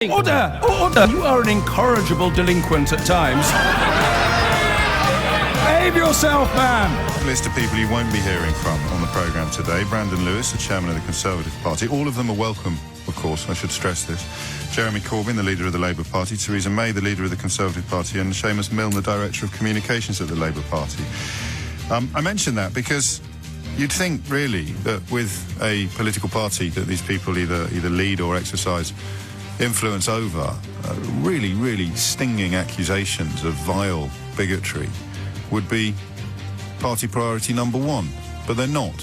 Order! Order! You are an incorrigible delinquent at times. Behave yourself, man! List of people you won't be hearing from on the programme today. Brandon Lewis, the chairman of the Conservative Party. All of them are welcome, of course, I should stress this. Jeremy Corbyn, the leader of the Labour Party. Theresa May, the leader of the Conservative Party. And Seamus Milne, the director of communications at the Labour Party. I mention that because you'd think, really, that with a political party that these people either lead or exercise influence over, really stinging accusations of vile bigotry would be party priority number one. But they're not.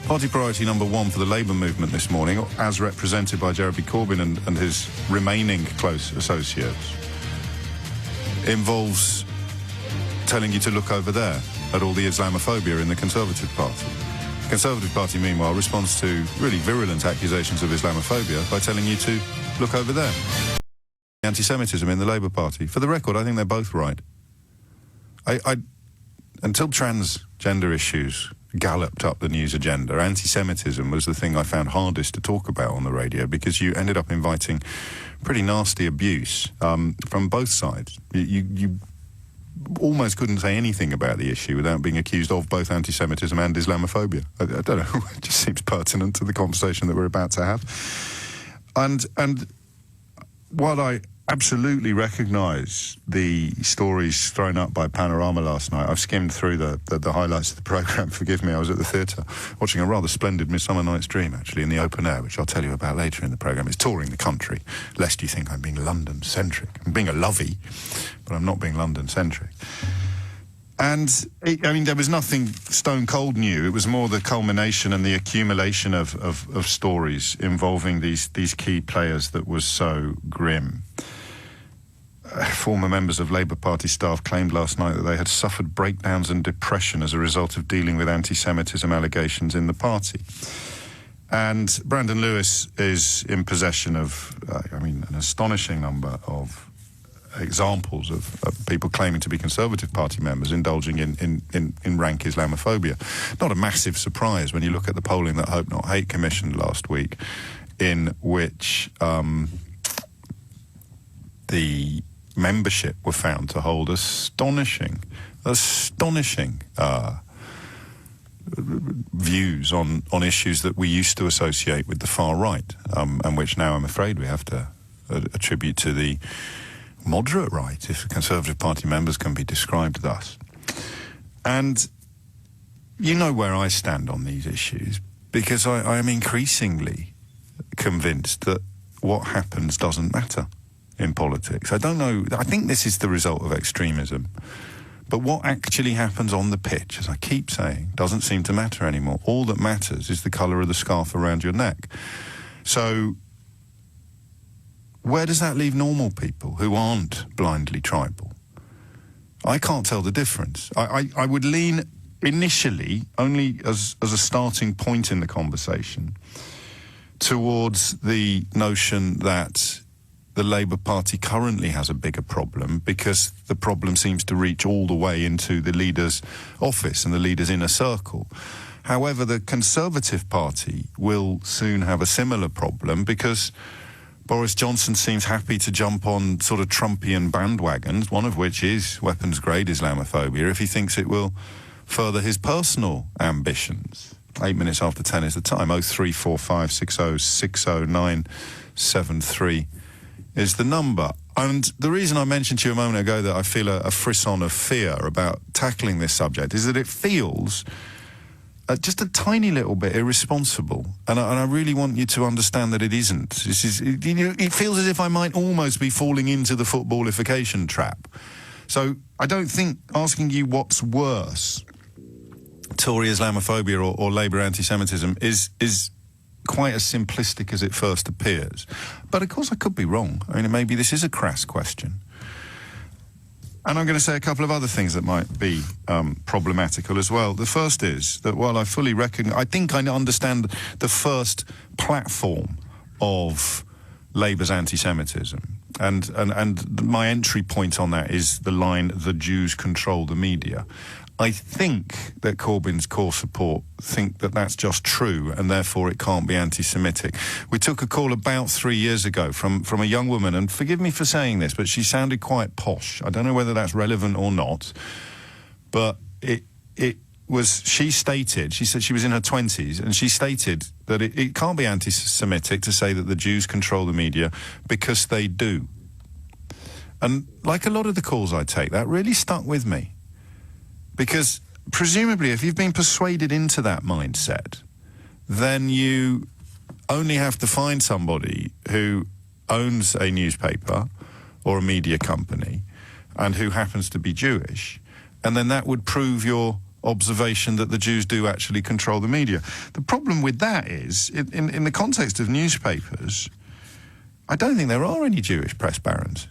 Party priority number one for the Labour movement this morning, as represented by Jeremy Corbyn and his remaining close associates, involves telling you to look over there at all the Islamophobia in the Conservative Party. The Conservative Party, meanwhile, responds to really virulent accusations of Islamophobia by telling you to look over there. Anti-Semitism in the Labour Party. For the record, I think they're both right. Until transgender issues galloped up the news agenda, anti-Semitism was the thing I found hardest to talk about on the radio, because you ended up inviting pretty nasty abuse from both sides. You almost couldn't say anything about the issue without being accused of both anti-Semitism and Islamophobia. I don't know, it just seems pertinent to the conversation that we're about to have. And while I absolutely recognise the stories thrown up by Panorama last night, I've skimmed through the highlights of the programme. Forgive me, I was at the theatre watching a rather splendid Midsummer Night's Dream, actually, in the open air, which I'll tell you about later in the programme. It's touring the country, lest you think I'm being London-centric. I'm being a lovey, but I'm not being London-centric. And, there was nothing stone-cold new. It was more the culmination and the accumulation of stories involving these key players that was so grim. Former members of Labour Party staff claimed last night that they had suffered breakdowns and depression as a result of dealing with anti-Semitism allegations in the party. And Brandon Lewis is in possession of, an astonishing number of examples of people claiming to be Conservative Party members indulging in rank Islamophobia. Not a massive surprise when you look at the polling that Hope Not Hate commissioned last week, in which the membership were found to hold astonishing views on issues that we used to associate with the far right, and which now I'm afraid we have to attribute to the moderate right, if Conservative Party members can be described thus. And you know where I stand on these issues, because I am increasingly convinced that what happens doesn't matter in politics. I don't know, I think this is the result of extremism, but what actually happens on the pitch, as I keep saying, doesn't seem to matter anymore. All that matters is the colour of the scarf around your neck. So where does that leave normal people who aren't blindly tribal? I can't tell the difference. I would lean initially, only as a starting point in the conversation, towards the notion that the Labour Party currently has a bigger problem, because the problem seems to reach all the way into the leader's office and the leader's inner circle. However, the Conservative Party will soon have a similar problem, because Boris Johnson seems happy to jump on sort of Trumpian bandwagons, one of which is weapons-grade Islamophobia, if he thinks it will further his personal ambitions. 8 minutes after 10 is the time. 03456060973 is the number. And the reason I mentioned to you a moment ago that I feel a frisson of fear about tackling this subject is that it feels just a tiny little bit irresponsible, and I really want you to understand that it isn't. It feels as if I might almost be falling into the footballification trap. So I don't think asking you what's worse, Tory Islamophobia or Labour anti-Semitism, is quite as simplistic as it first appears. But of course I could be wrong. Maybe this is a crass question. And I'm going to say a couple of other things that might be problematical as well. The first is that while I fully I think I understand the first platform of Labour's anti-Semitism, and my entry point on that is the line, "the Jews control the media." I think that Corbyn's core support think that that's just true, and therefore it can't be anti-Semitic. We took a call about 3 years ago from a young woman, and forgive me for saying this, but she sounded quite posh. I don't know whether that's relevant or not, but she said she was in her 20s, and she stated that it can't be anti-Semitic to say that the Jews control the media, because they do. And like a lot of the calls I take, that really stuck with me. Because presumably, if you've been persuaded into that mindset, then you only have to find somebody who owns a newspaper or a media company and who happens to be Jewish, and then that would prove your observation that the Jews do actually control the media. The problem with that is, in the context of newspapers, I don't think there are any Jewish press barons.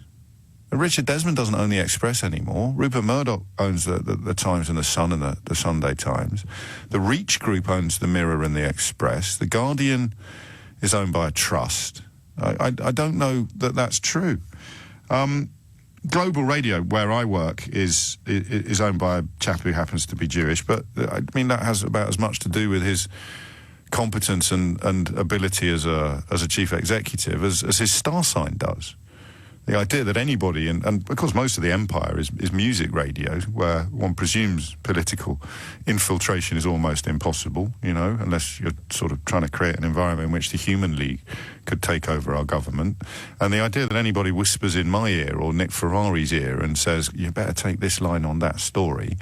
Richard Desmond doesn't own the Express anymore. Rupert Murdoch owns the Times and the Sun and the Sunday Times. The Reach Group owns the Mirror and the Express. The Guardian is owned by a trust. I don't know that that's true. Global Radio, where I work, is owned by a chap who happens to be Jewish, but I mean that has about as much to do with his competence and ability as a chief executive as his star sign does. The idea that anybody, and of course most of the empire is music radio, where one presumes political infiltration is almost impossible, unless you're sort of trying to create an environment in which the Human League could take over our government. And the idea that anybody whispers in my ear or Nick Ferrari's ear and says, you better take this line on that story,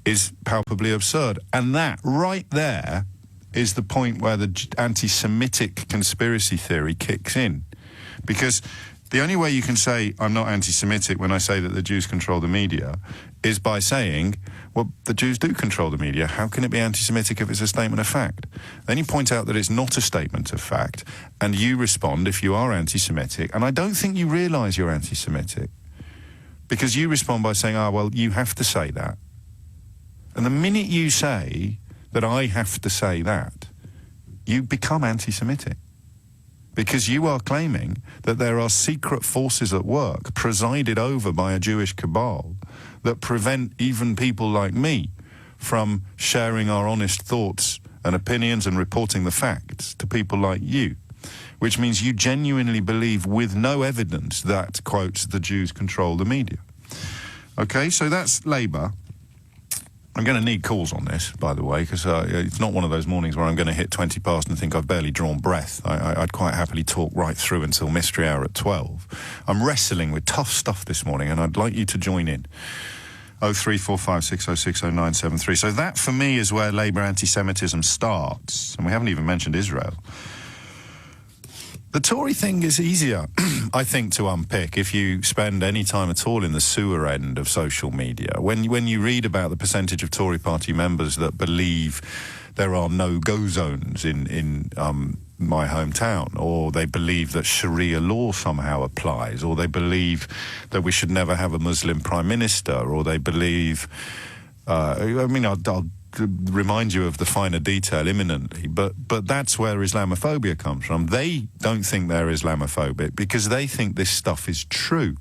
is palpably absurd. And that right there is the point where the anti-Semitic conspiracy theory kicks in. Because the only way you can say I'm not anti-Semitic when I say that the Jews control the media is by saying, well, the Jews do control the media. How can it be anti-Semitic if it's a statement of fact? Then you point out that it's not a statement of fact, and you respond if you are anti-Semitic. And I don't think you realise you're anti-Semitic, because you respond by saying, well, you have to say that. And the minute you say that I have to say that, you become anti-Semitic. Because you are claiming that there are secret forces at work presided over by a Jewish cabal that prevent even people like me from sharing our honest thoughts and opinions and reporting the facts to people like you, which means you genuinely believe with no evidence that, quote, the Jews control the media. Okay, so that's Labour. I'm going to need calls on this, by the way, because it's not one of those mornings where I'm going to hit 20 past and think I've barely drawn breath. I'd quite happily talk right through until mystery hour at 12. I'm wrestling with tough stuff this morning, and I'd like you to join in. 03456060973. So that, for me, is where Labour anti-Semitism starts, and we haven't even mentioned Israel. The Tory thing is easier, I think, to unpick if you spend any time at all in the sewer end of social media. When you read about the percentage of Tory party members that believe there are no-go zones in my hometown, or they believe that Sharia law somehow applies, or they believe that we should never have a Muslim prime minister, or they believe... I'll remind you of the finer detail imminently, but that's where Islamophobia comes from. They don't think they're Islamophobic because they think this stuff is true.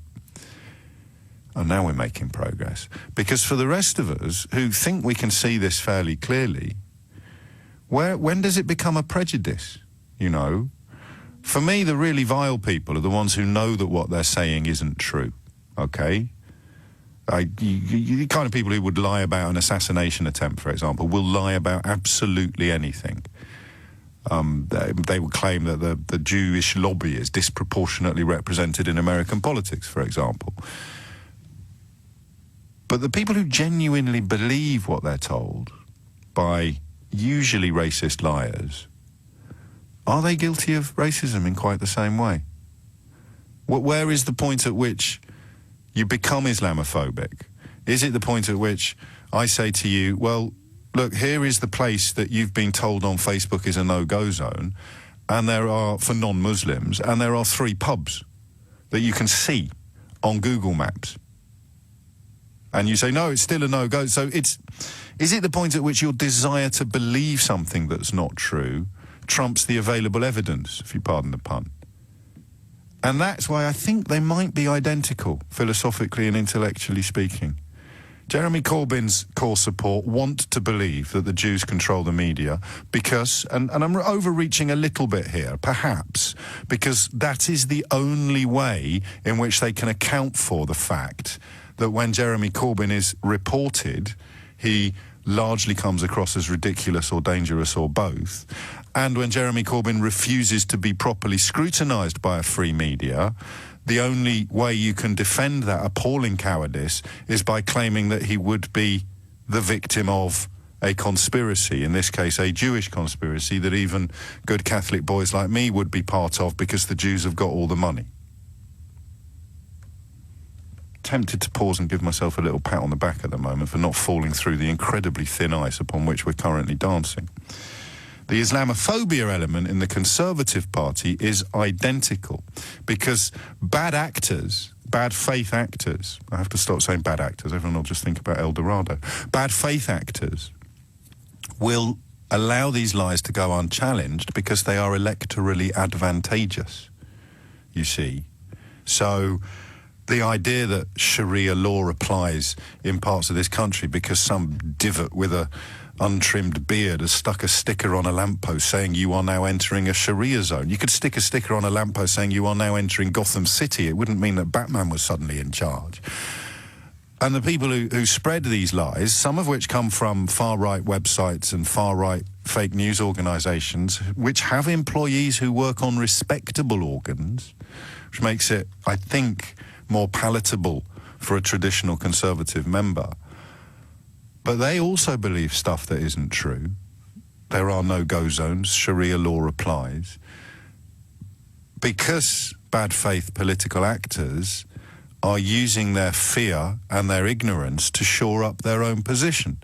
And now we're making progress. Because for the rest of us who think we can see this fairly clearly, when does it become a prejudice, For me, the really vile people are the ones who know that what they're saying isn't true, okay? The kind of people who would lie about an assassination attempt, for example, will lie about absolutely anything. They will claim that the Jewish lobby is disproportionately represented in American politics, for example. But the people who genuinely believe what they're told by usually racist liars, are they guilty of racism in quite the same way? Where is the point at which you become Islamophobic? Is it the point at which I say to you, well, look, here is the place that you've been told on Facebook is a no-go zone, and there are, for non-Muslims, and there are 3 pubs that you can see on Google Maps. And you say, no, it's still a no-go. So is it the point at which your desire to believe something that's not true trumps the available evidence, if you pardon the pun? And that's why I think they might be identical, philosophically and intellectually speaking. Jeremy Corbyn's core support want to believe that the Jews control the media because, and I'm overreaching a little bit here, perhaps, because that is the only way in which they can account for the fact that when Jeremy Corbyn is reported, he largely comes across as ridiculous or dangerous or both. And when Jeremy Corbyn refuses to be properly scrutinised by a free media, the only way you can defend that appalling cowardice is by claiming that he would be the victim of a conspiracy, in this case a Jewish conspiracy that even good Catholic boys like me would be part of because the Jews have got all the money. Tempted to pause and give myself a little pat on the back at the moment for not falling through the incredibly thin ice upon which we're currently dancing. The Islamophobia element in the Conservative Party is identical because bad actors, bad faith actors, I have to stop saying bad actors, everyone will just think about El Dorado. Bad faith actors will allow these lies to go unchallenged because they are electorally advantageous, you see. So the idea that Sharia law applies in parts of this country because some divot with a untrimmed beard has stuck a sticker on a lamppost saying you are now entering a Sharia zone. You could stick a sticker on a lamppost saying you are now entering Gotham City. It wouldn't mean that Batman was suddenly in charge. And the people who spread these lies, some of which come from far-right websites and far-right fake news organisations, which have employees who work on respectable organs, which makes it, I think, more palatable for a traditional Conservative member. But they also believe stuff that isn't true. There are no-go zones. Sharia law applies. Because bad faith political actors are using their fear and their ignorance to shore up their own position.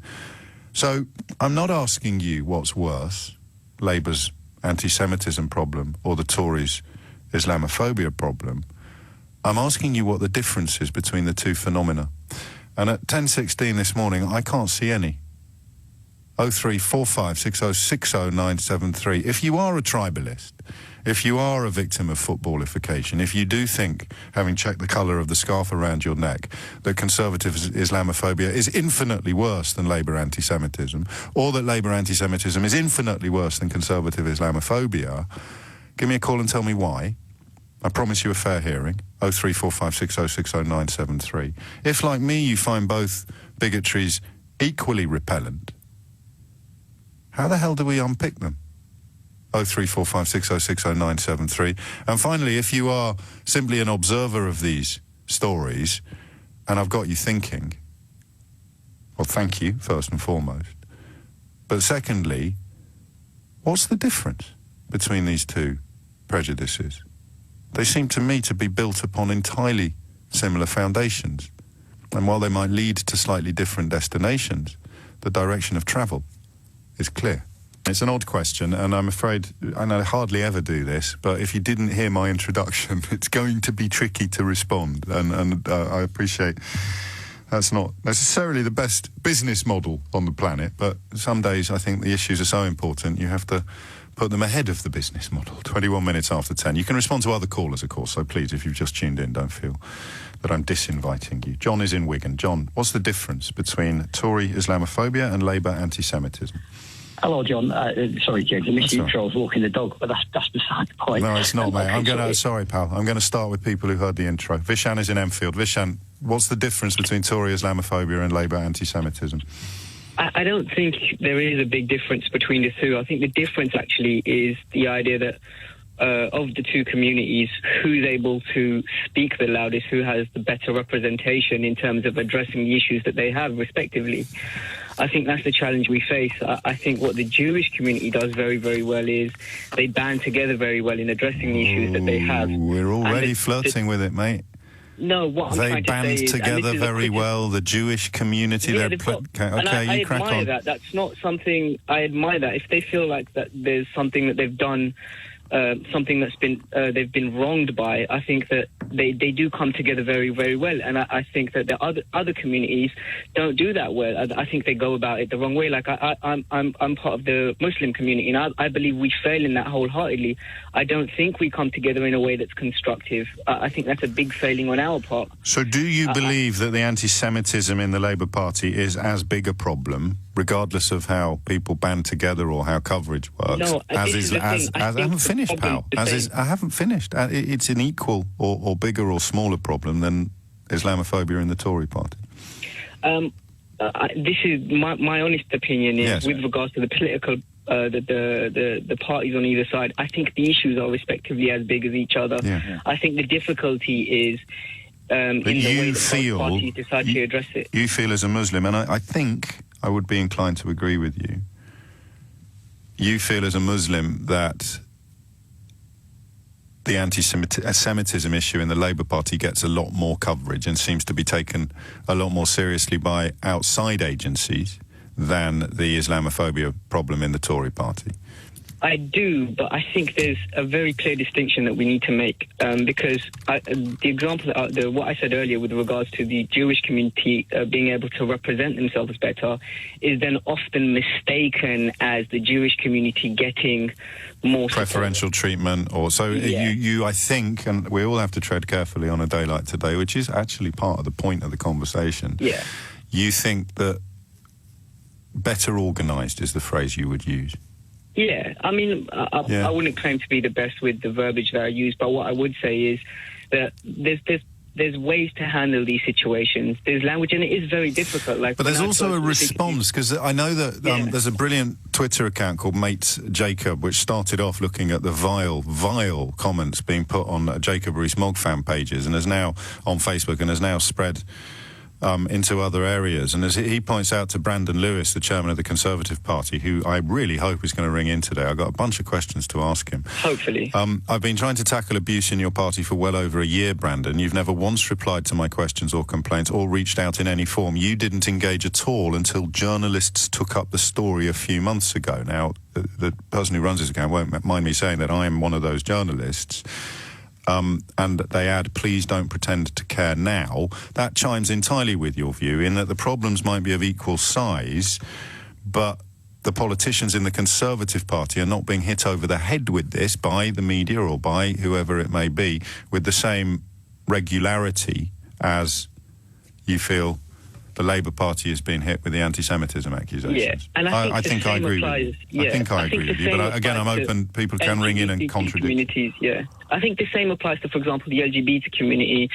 So I'm not asking you what's worse, Labour's anti-Semitism problem or the Tories' Islamophobia problem. I'm asking you what the difference is between the two phenomena. And at 10:16 this morning, I can't see any. 0345 6060973. If you are a tribalist, if you are a victim of footballification, if you do think, having checked the colour of the scarf around your neck, that Conservative Islamophobia is infinitely worse than Labour anti-Semitism, or that Labour anti-Semitism is infinitely worse than Conservative Islamophobia, give me a call and tell me why. I promise you a fair hearing. 0345 6060973. If, like me, you find both bigotries equally repellent, how the hell do we unpick them? 0345 6060973. And finally, if you are simply an observer of these stories, and I've got you thinking, well, thank you, first and foremost. But secondly, what's the difference between these two prejudices? They seem to me to be built upon entirely similar foundations. And while they might lead to slightly different destinations, the direction of travel is clear. It's an odd question, and I'm afraid, and I hardly ever do this, but if you didn't hear my introduction, it's going to be tricky to respond. And I appreciate that's not necessarily the best business model on the planet, but some days I think the issues are so important you have to put them ahead of the business model. 21 minutes after 10. You can respond to other callers, of course, so please, if you've just tuned in, don't feel that I'm disinviting you. John is in Wigan. John, what's the difference between Tory Islamophobia and Labour anti-Semitism? Hello, John. Sorry, James, I missed you. I was walking the dog, but that's beside the point. No, it's not, mate. Sorry, pal. I'm going to start with people who heard the intro. Vishan is in Enfield. Vishan, what's the difference between Tory Islamophobia and Labour anti-Semitism? I don't think there is a big difference between the two. I think the difference actually is the idea that of the two communities, who's able to speak the loudest, who has the better representation in terms of addressing the issues that they have, respectively. I think that's the challenge we face. I think what the Jewish community does very, very well is they band together very well in addressing the issues that they have. We're already flirting with it, mate. No, what I'm trying to say is... They band together very well, the Jewish community... Yeah, you crack on. I admire that. That's not something... I admire that. If they feel like that there's something that they've done something that's been they've been wronged by, I think that they do come together very, very well. And I think that the other communities don't do that well. I think they go about it the wrong way. Like I'm part of the Muslim community, and I believe we fail in that wholeheartedly. I don't think we come together in a way that's constructive. I think that's a big failing on our part. So do you believe that the anti-Semitism in the Labour Party is as big a problem, regardless of how people band together or how coverage works? No, I haven't finished, pal. I haven't finished. It's an equal or bigger or smaller problem than Islamophobia in the Tory party. This is my honest opinion is, yes, with regards to the political the parties on either side. I think the issues are respectively as big as each other. Yeah. I think the difficulty is in the way that both parties decide to address it. You feel as a Muslim, and I think I would be inclined to agree with you. You feel as a Muslim that the anti-Semitism issue in the Labour Party gets a lot more coverage and seems to be taken a lot more seriously by outside agencies than the Islamophobia problem in the Tory party. I do, but I think there's a very clear distinction that we need to make because the example, what I said earlier with regards to the Jewish community being able to represent themselves better is then often mistaken as the Jewish community getting more preferential treatment, or so. Yeah. You, I think, and we all have to tread carefully on a day like today, which is actually part of the point of the conversation. Yeah, you think that better organised is the phrase you would use. Yeah, I mean, I wouldn't claim to be the best with the verbiage that I use, but what I would say is that there's ways to handle these situations. There's language, and it is very difficult. But there's also a response, because I know that there's a brilliant Twitter account called Mate Jacob, which started off looking at the vile comments being put on Jacob Rees-Mogg fan pages, and is now on Facebook, and has now spread into other areas. And as he points out to Brandon Lewis, the chairman of the Conservative Party, who I really hope is going to ring in today, I've got a bunch of questions to ask him. Hopefully. I've been trying to tackle abuse in your party for well over a year, Brandon. You've never once replied to my questions or complaints or reached out in any form. You didn't engage at all until journalists took up the story a few months ago. Now, the person who runs this account won't mind me saying that I am one of those journalists. And they add, please don't pretend to care now. That chimes entirely with your view in that the problems might be of equal size, but the politicians in the Conservative Party are not being hit over the head with this by the media or by whoever it may be with the same regularity as you feel the Labour Party has been hit with the anti-Semitism accusations. Yeah, and I think I agree with you. I think I agree with you, but again, I'm open. People can ring in and contradict. Communities, yeah. I think the same applies to, for example, the LGBT community,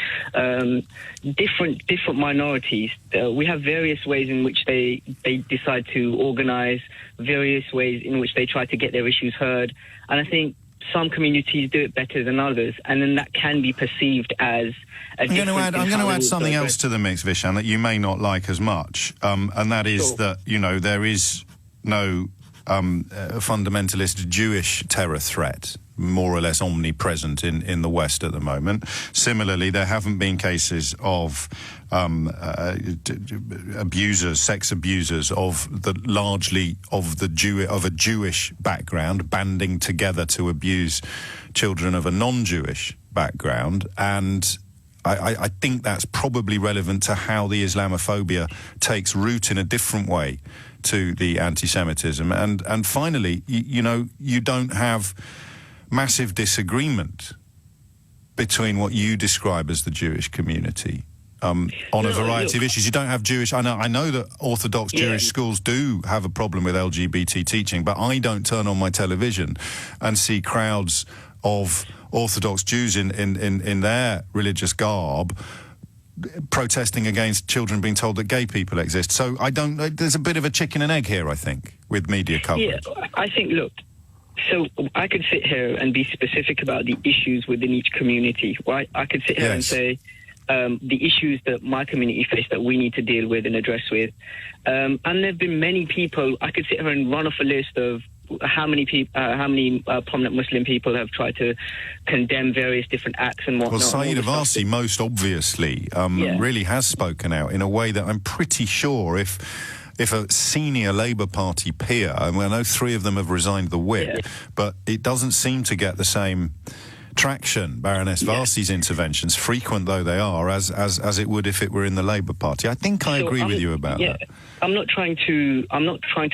different minorities. We have various ways in which they decide to organise, various ways in which they try to get their issues heard, and I think some communities do it better than others, and then that can be perceived as a difference. I'm going to add something else to the mix, Vishan, that you may not like as much, and that is that, there is no fundamentalist Jewish terror threat more or less omnipresent in the West at the moment. Similarly, there haven't been cases of abusers, sex abusers of a Jewish background banding together to abuse children of a non-Jewish background, and I think that's probably relevant to how the Islamophobia takes root in a different way to the anti-Semitism. And finally, you don't have massive disagreement between what you describe as the Jewish community on a variety of issues. You don't have Jewish... I know that Orthodox Jewish schools do have a problem with LGBT teaching, but I don't turn on my television and see crowds of Orthodox Jews in their religious garb protesting against children being told that gay people exist. So there's a bit of a chicken and egg here, I think, with media coverage. Yeah, I think, look, so I could sit here and be specific about the issues within each community, right? I could sit here and say the issues that my community face that we need to deal with and address with. And there have been many people, I could sit here and run off a list of how many prominent Muslim people have tried to condemn various different acts and whatnot. Well, Saeed Avasi most obviously really has spoken out in a way that I'm pretty sure if if a senior Labour Party peer, and I know 3 of them have resigned the whip, but it doesn't seem to get the same traction, Baroness Varsi's interventions, frequent though they are, as it would if it were in the Labour Party. I think I agree with you about that. I'm not trying to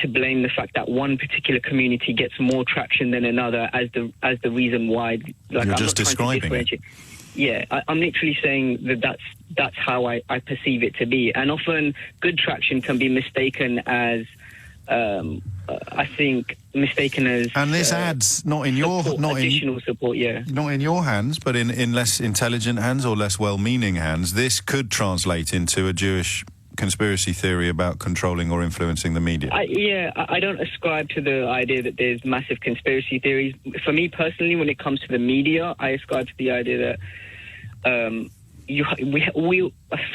blame the fact that one particular community gets more traction than another as the reason why. Like, You're just describing it. Yeah, I'm literally saying that's how I perceive it to be, and often good traction can be mistaken as. I think mistaken as, and this adds not in your additional support, not in your hands, but in less intelligent hands or less well-meaning hands. This could translate into a Jewish conspiracy theory about controlling or influencing the media. I don't ascribe to the idea that there's massive conspiracy theories. For me personally, when it comes to the media, I ascribe to the idea that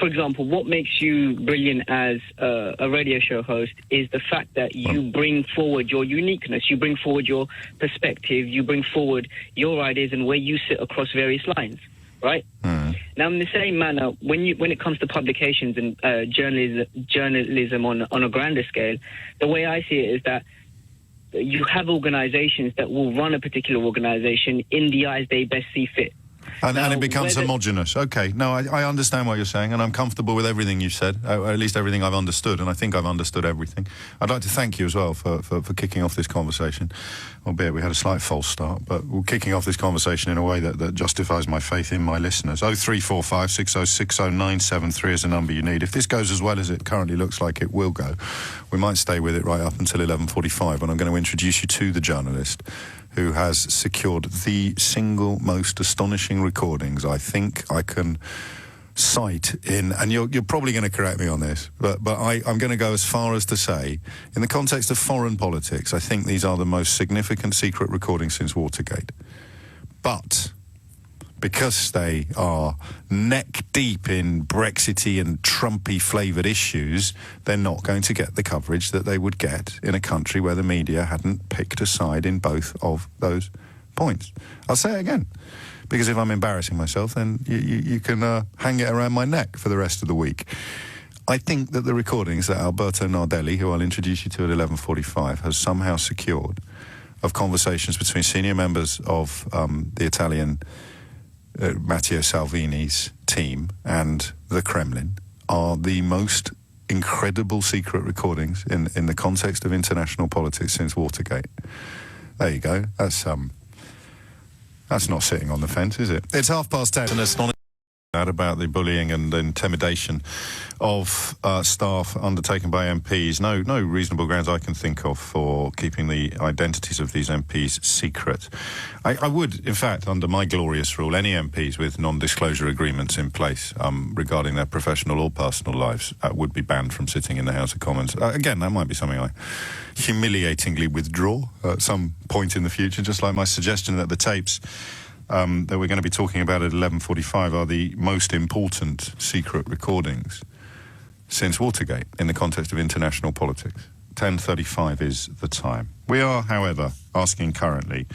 for example, what makes you brilliant as a radio show host is the fact that you bring forward your uniqueness, you bring forward your perspective, you bring forward your ideas and where you sit across various lines, right? Now, in the same manner, when it comes to publications and journalism on a grander scale, the way I see it is that you have organisations that will run a particular organisation in the eyes they best see fit. And it becomes homogenous. Okay, no, I understand what you're saying, and I'm comfortable with everything you've said, or at least everything I've understood, and I think I've understood everything. I'd like to thank you as well for kicking off this conversation, albeit we had a slight false start, but we're kicking off this conversation in a way that justifies my faith in my listeners. 0345 6060 973 is the number you need. If this goes as well as it currently looks like it will go, we might stay with it right up until 11:45, and I'm going to introduce you to the journalist who has secured the single most astonishing recordings I think I can cite in, and you're probably going to correct me on this, but I'm going to go as far as to say, in the context of foreign politics, I think these are the most significant secret recordings since Watergate. But because they are neck deep in Brexity and Trumpy flavoured issues, they're not going to get the coverage that they would get in a country where the media hadn't picked a side in both of those points. I'll say it again, because if I'm embarrassing myself, then you can hang it around my neck for the rest of the week. I think that the recordings that Alberto Nardelli, who I'll introduce you to at 11:45, has somehow secured of conversations between senior members of the Italian Matteo Salvini's team and the Kremlin are the most incredible secret recordings in the context of international politics since Watergate. There you go. That's not sitting on the fence, is it? It's 10:30. An astonishing about the bullying and intimidation of staff undertaken by MPs. No reasonable grounds I can think of for keeping the identities of these MPs secret. I would, in fact, under my glorious rule, any MPs with non-disclosure agreements in place regarding their professional or personal lives would be banned from sitting in the House of Commons. Again, that might be something I humiliatingly withdraw at some point in the future, just like my suggestion that the tapes that we're going to be talking about at 11:45 are the most important secret recordings since Watergate in the context of international politics. 10:35 is the time. We are, however, asking currently,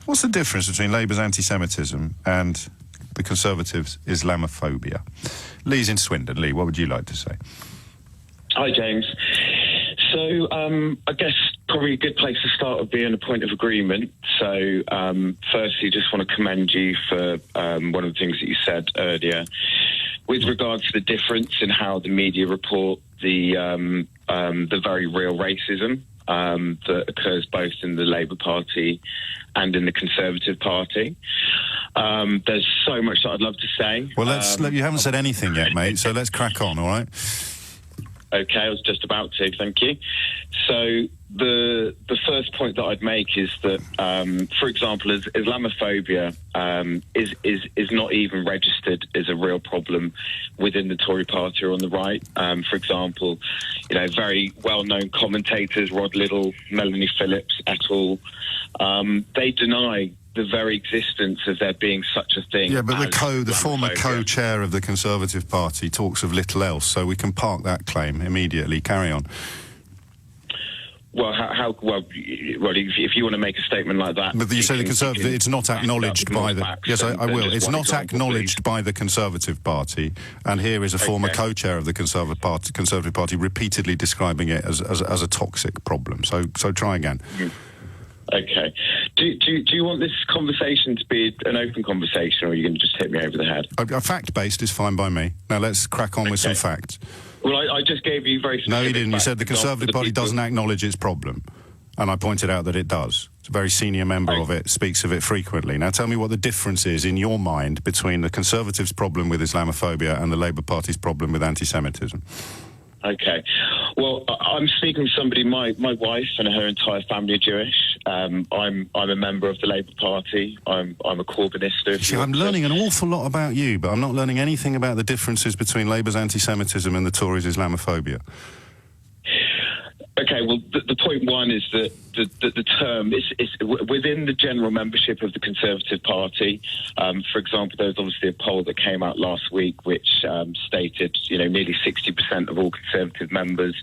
what's the difference between Labour's anti-Semitism and the Conservatives' Islamophobia? Lee's in Swindon. Lee, what would you like to say? Hi, James. So I guess probably a good place to start would be on a point of agreement. So firstly, just want to commend you for one of the things that you said earlier with regards to the difference in how the media report the very real racism that occurs both in the Labour Party and in the Conservative Party. There's so much that I'd love to say. Well, you haven't said anything yet, mate, so let's crack on, all right? Okay, I was just about to, thank you. So the first point that I'd make is that, for example, Islamophobia is not even registered as a real problem within the Tory party or on the right. For example, very well-known commentators, Rod Liddle, Melanie Phillips et al., they deny the very existence of there being such a thing. Yeah, but the former co-chair of the Conservative Party talks of little else, so we can park that claim immediately. Carry on. Well, if you want to make a statement like that... But you say the Conservative... It's not acknowledged by the... Yes, I will. It's not acknowledged by the Conservative Party, and here is a former co-chair of the Conservative Party repeatedly describing it as a toxic problem. So try again. Okay. Do you want this conversation to be an open conversation, or are you going to just hit me over the head? Fact-based is fine by me. Now, let's crack on with some facts. Well, I just gave you very specific... No, you didn't. You said the Conservative Party doesn't acknowledge its problem. And I pointed out that it does. It's a very senior member of it, speaks of it frequently. Now tell me what the difference is in your mind between the Conservatives' problem with Islamophobia and the Labour Party's problem with anti-Semitism. Okay. Well, I'm speaking with somebody, my wife and her entire family are Jewish. I'm a member of the Labour Party. I'm a Corbynista. See, I'm learning an awful lot about you, but I'm not learning anything about the differences between Labour's anti-Semitism and the Tories' Islamophobia. Okay, well, the point one is that the term is within the general membership of the Conservative Party. For example, there was obviously a poll that came out last week which stated, nearly 60% of all Conservative members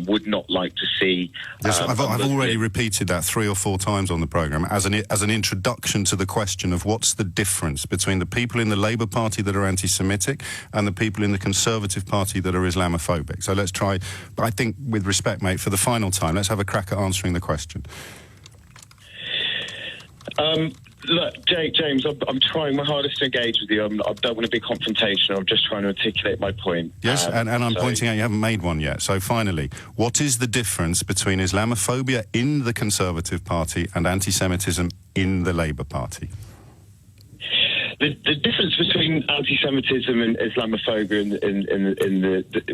would not like to see... Yes, I've already repeated that 3 or 4 times on the programme as an introduction to the question of what's the difference between the people in the Labour Party that are anti-Semitic and the people in the Conservative Party that are Islamophobic. So let's try, I think, with respect, mate, for the final time, let's have a crack at answering the question. Look, James, I'm trying my hardest to engage with you. I don't want to be confrontational. I'm just trying to articulate my point. Yes, and I'm pointing out you haven't made one yet. So finally, what is the difference between Islamophobia in the Conservative Party and anti-Semitism in the Labour Party? The difference between anti-Semitism and Islamophobia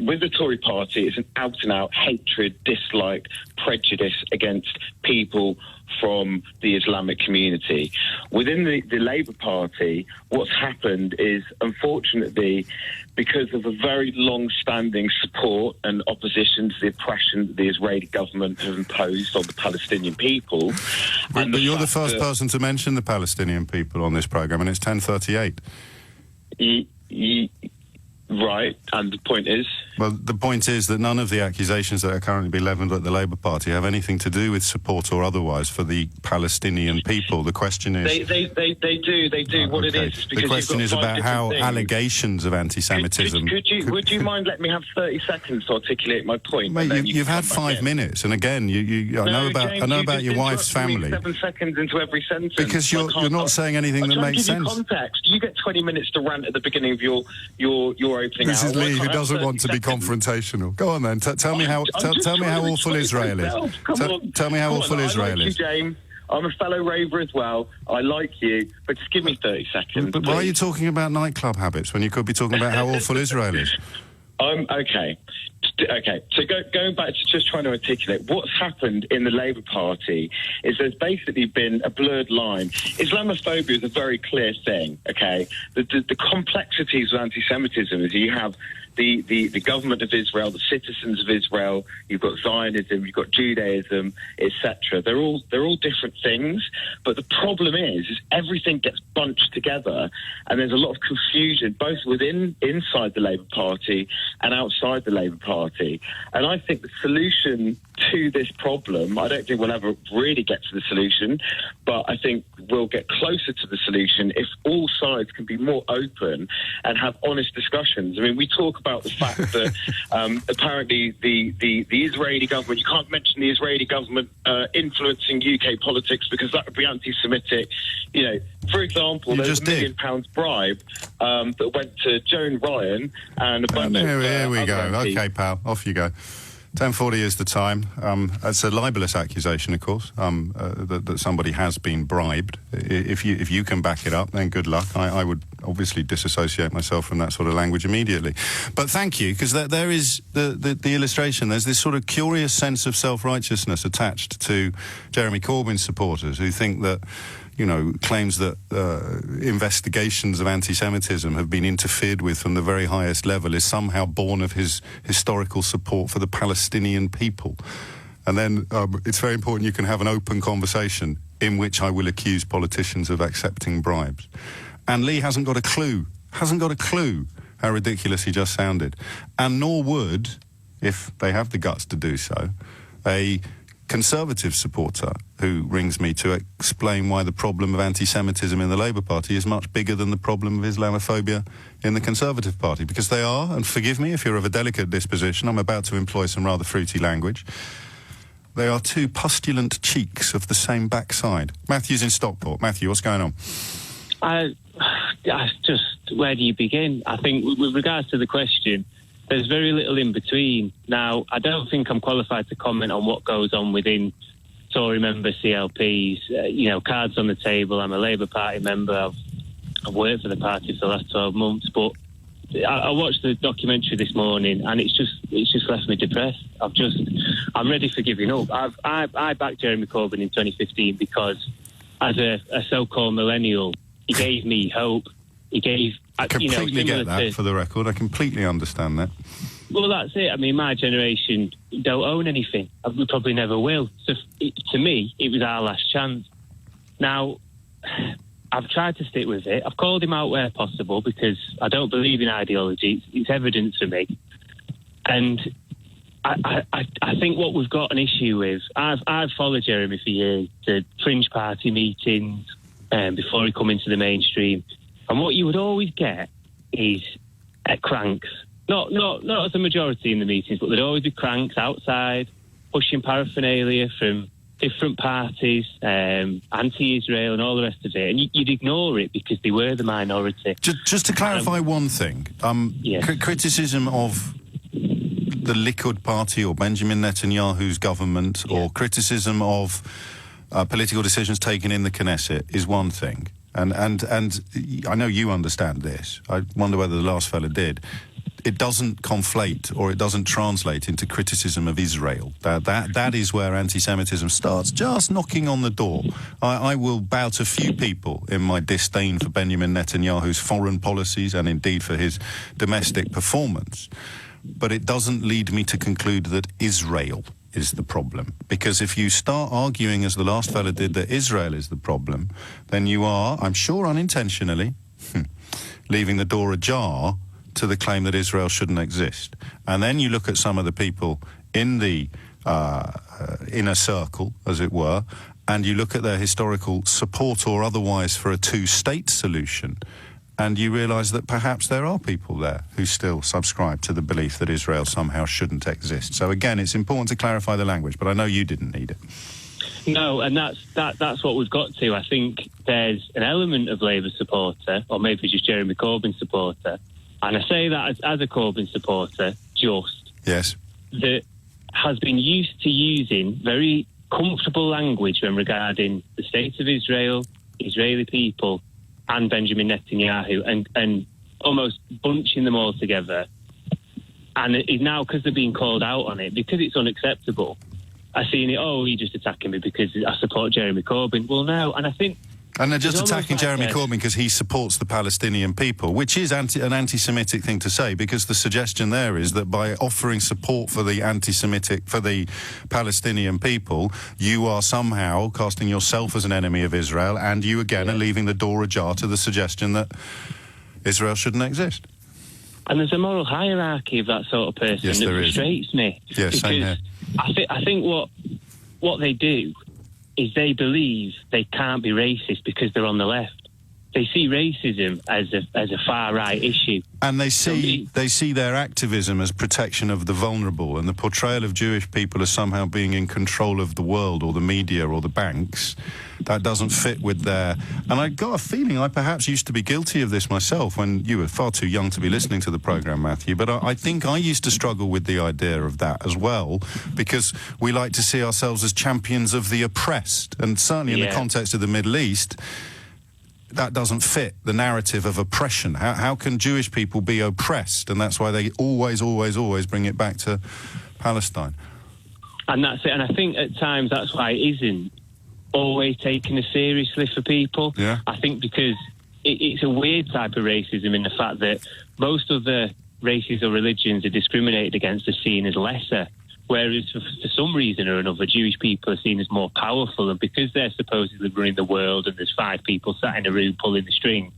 with the Tory party is an out-and-out hatred, dislike, prejudice against people from the Islamic community. Within the Labour Party, what's happened is, unfortunately, because of a very long-standing support and opposition to the oppression that the Israeli government have imposed on the Palestinian people... But you're the first person to mention the Palestinian people on this programme, and it's 10:38. Right, and the point is? Well, the point is that none of the accusations that are currently being levelled at the Labour Party have anything to do with support or otherwise for the Palestinian people. The question is... They do. What it is because the question is about how allegations of anti-Semitism... Would you mind letting me have 30 seconds to articulate my point? Mate, you've had 5 minutes, and again, I know about your wife's family. 7 seconds into every sentence. Because you're not saying anything that makes sense. Context. You get 20 minutes to rant at the beginning of your opening. This is Lee, who doesn't want to be confrontational. Go on then. Tell me how awful Israel is. Tell me how awful Israel is. James. I'm a fellow raver as well. I like you, but just give me 30 seconds. But why are you talking about nightclub habits when you could be talking about how awful Israel is? Okay. So going back to just trying to articulate, what's happened in the Labour Party is there's basically been a blurred line. Islamophobia is a very clear thing, okay? The complexities of anti-Semitism is you have the government of Israel, the citizens of Israel, you've got Zionism, you've got Judaism, etc. They're all different things, but the problem is everything gets bunched together, and there's a lot of confusion both inside the Labour Party and outside the Labour Party. And I think the solution to this problem, I don't think we'll ever really get to the solution, but I think we'll get closer to the solution if all sides can be more open and have honest discussions. I mean, we talk about the fact that apparently the Israeli government, you can't mention the Israeli government influencing UK politics because that would be anti-Semitic. For example, there's £1 million bribe that went to Joan Ryan and a bunch of... Here we go. Okay, pal, off you go. 10:40 is the time. It's a libelous accusation, of course, that somebody has been bribed. If you can back it up, then good luck. I would obviously disassociate myself from that sort of language immediately. But thank you, because there is the illustration. There's this sort of curious sense of self-righteousness attached to Jeremy Corbyn's supporters who think that, claims that investigations of anti-Semitism have been interfered with from the very highest level is somehow born of his historical support for the Palestinian people. And then it's very important you can have an open conversation in which I will accuse politicians of accepting bribes. And Lee hasn't got a clue how ridiculous he just sounded. And nor would, if they have the guts to do so, a Conservative supporter who rings me to explain why the problem of anti-Semitism in the Labour Party is much bigger than the problem of Islamophobia in the Conservative Party, because they are, and forgive me if you're of a delicate disposition, I'm about to employ some rather fruity language, they are two pustulant cheeks of the same backside. Matthew's in Stockport. Matthew, what's going on? Just, where do you begin? I think with regards to the question, there's very little in between. Now, I don't think I'm qualified to comment on what goes on within Tory member CLPs. Cards on the table. I'm a Labour Party member. I've worked for the party for the last 12 months. But I watched the documentary this morning, and it's just left me depressed. I'm ready for giving up. I backed Jeremy Corbyn in 2015 because, as a so-called millennial, he gave me hope. He gave... I completely get that, for the record. I completely understand that. Well, that's it. I mean, my generation don't own anything. We probably never will. So, to me, it was our last chance. Now, I've tried to stick with it. I've called him out where possible because I don't believe in ideology. It's evidence for me. And I think what we've got an issue with... I've followed Jeremy for years, the fringe party meetings, before he come into the mainstream. And what you would always get is cranks. Not as a majority in the meetings, but there'd always be cranks outside, pushing paraphernalia from different parties, anti-Israel and all the rest of it. And you'd ignore it because they were the minority. Just to clarify one thing, yes. Criticism of the Likud party or Benjamin Netanyahu's government, or criticism of political decisions taken in the Knesset is one thing. And I know you understand this. I wonder whether the last fella did. It doesn't conflate, or it doesn't translate into criticism of Israel. That is where anti-Semitism starts, just knocking on the door. I will bow to few people in my disdain for Benjamin Netanyahu's foreign policies and indeed for his domestic performance. But it doesn't lead me to conclude that Israel is the problem. Because if you start arguing, as the last fella did, that Israel is the problem, then you are, I'm sure unintentionally, leaving the door ajar to the claim that Israel shouldn't exist. And then you look at some of the people in the inner circle, as it were, and you look at their historical support or otherwise for a two-state solution, and you realise that perhaps there are people there who still subscribe to the belief that Israel somehow shouldn't exist. So again, it's important to clarify the language, but I know you didn't need it. No, and that's what we've got to. I think there's an element of Labour supporter, or maybe just Jeremy Corbyn supporter, and I say that as a Corbyn supporter, yes, that has been used to using very comfortable language when regarding the state of Israel, Israeli people, and Benjamin Netanyahu, and almost bunching them all together. And it is now, because they're being called out on it, because it's unacceptable, I've seen it, you're just attacking me because I support Jeremy Corbyn. Well, no, and I think... And they're just attacking Jeremy Corbyn because he supports the Palestinian people, which is an anti-Semitic thing to say, because the suggestion there is that by offering support for the for the Palestinian people, you are somehow casting yourself as an enemy of Israel, and you again are leaving the door ajar to the suggestion that Israel shouldn't exist. And there's a moral hierarchy of that sort of person that frustrates me. Yes, same here. I think what they do is they believe they can't be racist because they're on the left. They see racism as a far-right issue. And they see their activism as protection of the vulnerable, and the portrayal of Jewish people as somehow being in control of the world or the media or the banks. That doesn't fit with their... And I got a feeling I perhaps used to be guilty of this myself when you were far too young to be listening to the programme, Matthew, but I think I used to struggle with the idea of that as well, because we like to see ourselves as champions of the oppressed, and certainly in the context of the Middle East, that doesn't fit the narrative of oppression. How can Jewish people be oppressed? And that's why they always bring it back to Palestine. And that's it. And I think at times that's why it isn't always taken as seriously for people. Yeah. I think because it's a weird type of racism in the fact that most of the races or religions are discriminated against are seen as lesser. Whereas for some reason or another, Jewish people are seen as more powerful, and because they're supposedly running the world and there's 5 people sat in a room pulling the strings,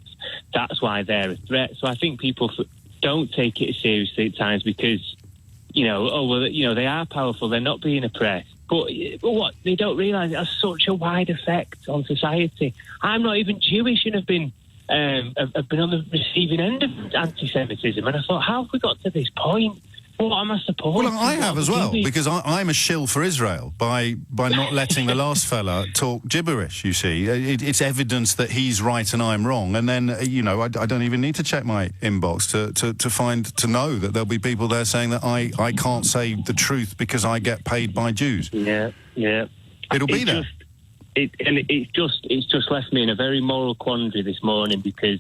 that's why they're a threat. So I think people don't take it as seriously at times because, they are powerful, they're not being oppressed. But what they don't realise, it has such a wide effect on society. I'm not even Jewish and have been on the receiving end of anti-Semitism, and I thought, how have we got to this point? What am I supposed to do? Well, I have as well, because I'm a shill for Israel by not letting the last fella talk gibberish, you see. It's evidence that he's right and I'm wrong. And then, I don't even need to check my inbox to know that there'll be people there saying that I can't say the truth because I get paid by Jews. Yeah. It'll be there. It's just left me in a very moral quandary this morning, because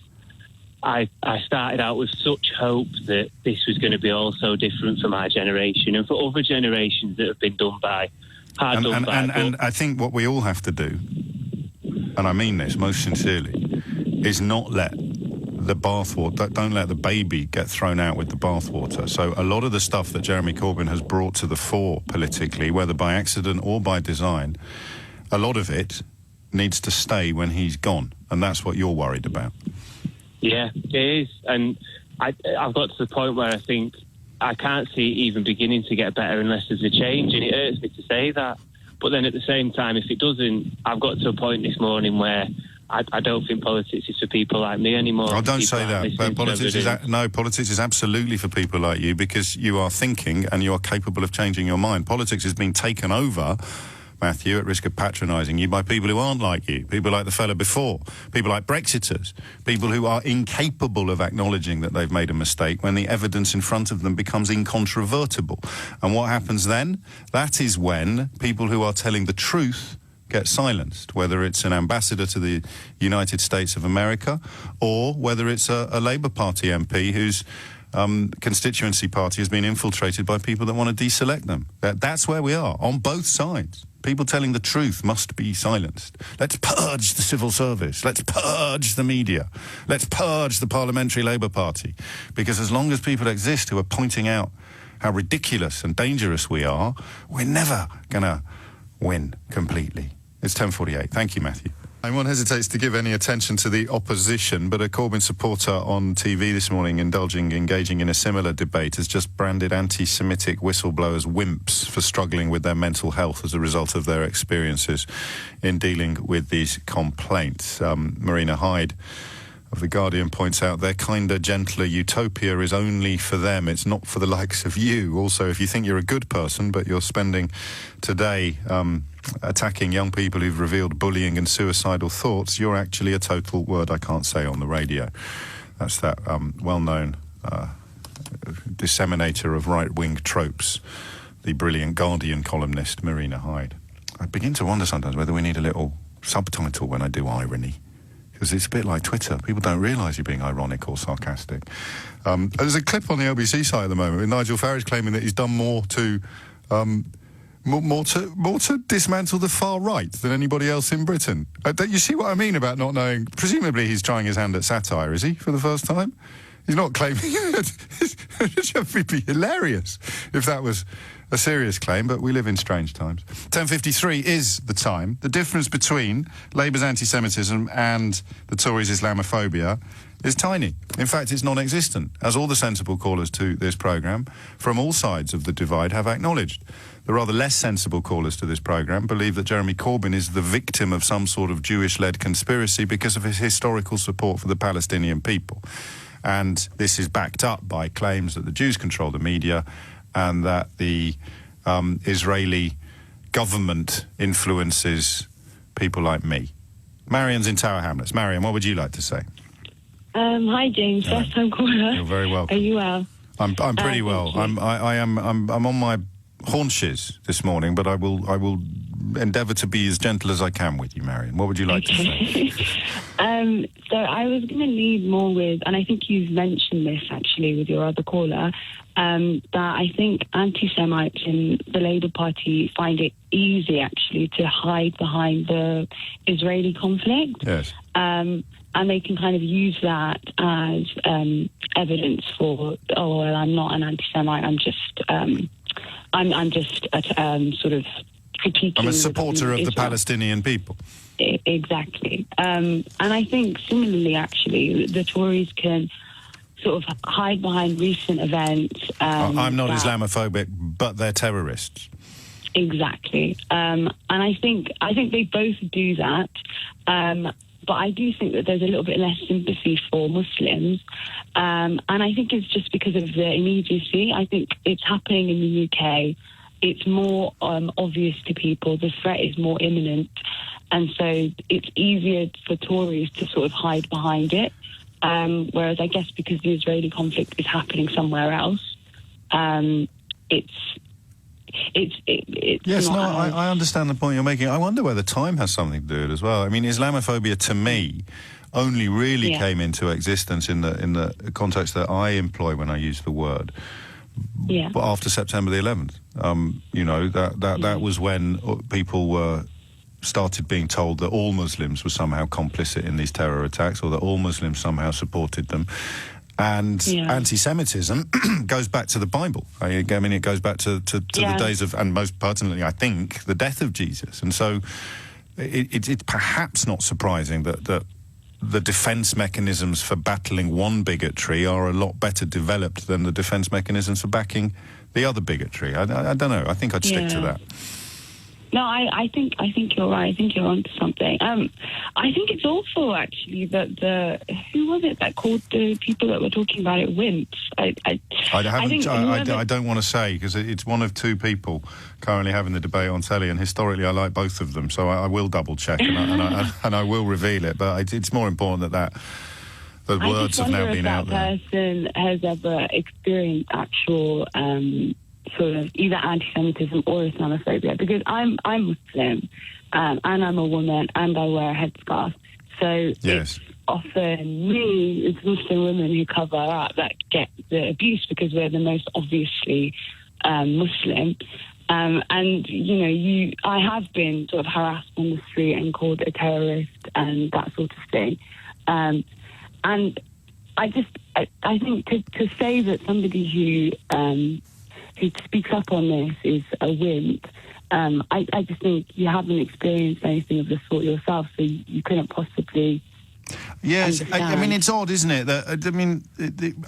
I started out with such hope that this was going to be all so different for my generation and for other generations that have been done by. And I think what we all have to do, and I mean this most sincerely, is not let the bathwater, don't let the baby get thrown out with the bathwater. So a lot of the stuff that Jeremy Corbyn has brought to the fore politically, whether by accident or by design, a lot of it needs to stay when he's gone. And that's what you're worried about. Yeah, it is. And I've got to the point where I think I can't see it even beginning to get better unless there's a change, and it hurts me to say that. But then at the same time, if it doesn't, I've got to a point this morning where I don't think politics is for people like me anymore. Oh, don't say that. But politics is absolutely for people like you, because you are thinking and you are capable of changing your mind. Politics has been taken over, Matthew, at risk of patronising you, by people who aren't like you, people like the fella before, people like Brexiters, people who are incapable of acknowledging that they've made a mistake when the evidence in front of them becomes incontrovertible. And what happens then? That is when people who are telling the truth get silenced, whether it's an ambassador to the United States of America or whether it's a Labour Party MP whose constituency party has been infiltrated by people that want to deselect them. That's where we are, on both sides. People telling the truth must be silenced. Let's purge the civil service. Let's purge the media. Let's purge the Parliamentary Labour Party. Because as long as people exist who are pointing out how ridiculous and dangerous we are, we're never going to win completely. It's 10:48. Thank you, Matthew. One hesitates to give any attention to the opposition, but a Corbyn supporter on TV this morning engaging in a similar debate has just branded anti-Semitic whistleblowers wimps for struggling with their mental health as a result of their experiences in dealing with these complaints. Marina Hyde of The Guardian points out their kinder, gentler utopia is only for them. It's not for the likes of you. Also, if you think you're a good person, but you're spending today attacking young people who've revealed bullying and suicidal thoughts, you're actually a total word I can't say on the radio. That's that well-known disseminator of right-wing tropes, the brilliant Guardian columnist Marina Hyde. I begin to wonder sometimes whether we need a little subtitle when I do irony, because it's a bit like Twitter. People don't realise you're being ironic or sarcastic. There's a clip on the LBC site at the moment with Nigel Farage claiming that he's done more to dismantle the far right than anybody else in Britain. You see what I mean about not knowing? Presumably he's trying his hand at satire, is he, for the first time? He's not claiming it would be hilarious if that was a serious claim, but we live in strange times. 10:53 is the time. The difference between Labour's anti-Semitism and the Tories' Islamophobia is tiny. In fact, it's non-existent, as all the sensible callers to this programme from all sides of the divide have acknowledged. The rather less sensible callers to this programme believe that Jeremy Corbyn is the victim of some sort of Jewish-led conspiracy because of his historical support for the Palestinian people. And this is backed up by claims that the Jews control the media and that the Israeli government influences people like me. Marian's in Tower Hamlets. Marian, what would you like to say? Hi, James. First time caller. You're very welcome. Are you well? I'm pretty well. I'm on my haunches this morning, but I will endeavour to be as gentle as I can with you, Marian. What would you like to say? So I was going to lead more with, and I think you've mentioned this actually with your other caller, that I think anti-Semites in the Labour Party find it easy actually to hide behind the Israeli conflict. Yes. And they can kind of use that as evidence for, oh, well, I'm not an anti-Semite, I'm just sort of critiquing. I'm a supporter of the Palestinian people. Exactly. And I think similarly, actually, the Tories can sort of hide behind recent events. I'm not Islamophobic, but they're terrorists. Exactly. And I think they both do that. But I do think that there's a little bit less sympathy for Muslims. And I think it's just because of the immediacy. I think it's happening in the UK. It's more obvious to people. The threat is more imminent. And so it's easier for Tories to sort of hide behind it. Whereas I guess because the Israeli conflict is happening somewhere else, Yes, no, I understand the point you're making. I wonder whether time has something to do with it as well. I mean, Islamophobia, to me, only really came into existence in the context that I employ when I use the word. Yeah. But after September the 11th, that was when people started being told that all Muslims were somehow complicit in these terror attacks, or that all Muslims somehow supported them. And anti-Semitism goes back to the Bible. I mean, it goes back to the days of, and most pertinently, I think, the death of Jesus. And so it's perhaps not surprising that the defence mechanisms for battling one bigotry are a lot better developed than the defence mechanisms for backing the other bigotry. I don't know. I think I'd stick to that. No, I think you're right. I think you're onto something. I think it's awful, actually, that who was it that called the people that were talking about it wimps? I don't want to say, because it's one of two people currently having the debate on telly, and historically I like both of them, so I will double check and I will reveal it. But it's more important that the words have now been out there. I just wonder if that person has ever experienced actual sort of either anti-Semitism or Islamophobia, because I'm Muslim and I'm a woman and I wear a headscarf. So it's often it's Muslim women who cover up that get the abuse because we're the most obviously Muslim. And, I have been sort of harassed on the street and called a terrorist and that sort of thing. And I think to say that somebody who speaks up on this is a wimp. I just think you haven't experienced anything of the sort yourself, so you couldn't possibly. Yes, I mean, it's odd, isn't it? That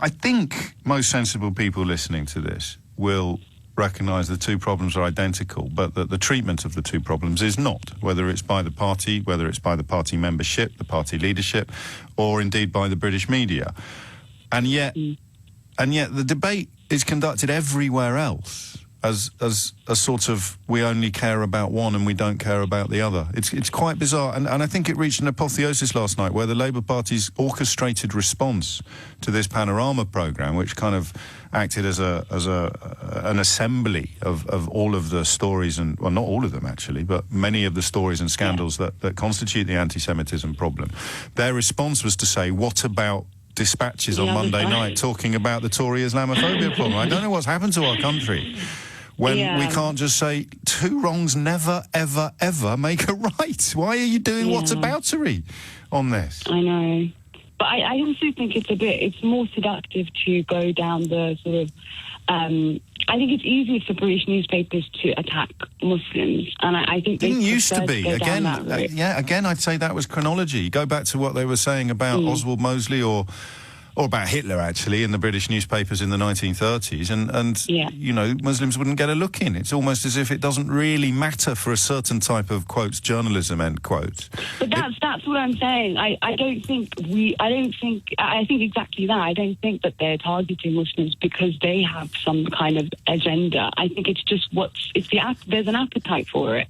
I think most sensible people listening to this will recognise the two problems are identical, but that the treatment of the two problems is not, whether it's by the party, whether it's by the party membership, the party leadership, or indeed by the British media. And yet the debate is conducted everywhere else as a sort of, we only care about one and we don't care about the other. It's quite bizarre, and I think it reached an apotheosis last night where the Labour Party's orchestrated response to this Panorama programme, which kind of acted as an assembly of all of the stories, and well, not all of them actually, but many of the stories and scandals that constitute the anti-Semitism problem. Their response was to say, what about dispatches on Monday night talking about the Tory Islamophobia problem? I don't know what's happened to our country when we can't just say two wrongs never, ever, ever make a right. Why are you doing whataboutery on this? I know. But I also think it's more seductive to go down the sort of, I think it's easier for British newspapers to attack Muslims, and I think it didn't used to be. Again, I'd say that was chronology. Go back to what they were saying about Oswald Mosley or about Hitler, actually, in the British newspapers in the 1930s, and Muslims wouldn't get a look in. It's almost as if it doesn't really matter for a certain type of, quotes, journalism, end quotes. But that's what I'm saying. I think exactly that. I don't think that they're targeting Muslims because they have some kind of agenda. I think it's just there's an appetite for it.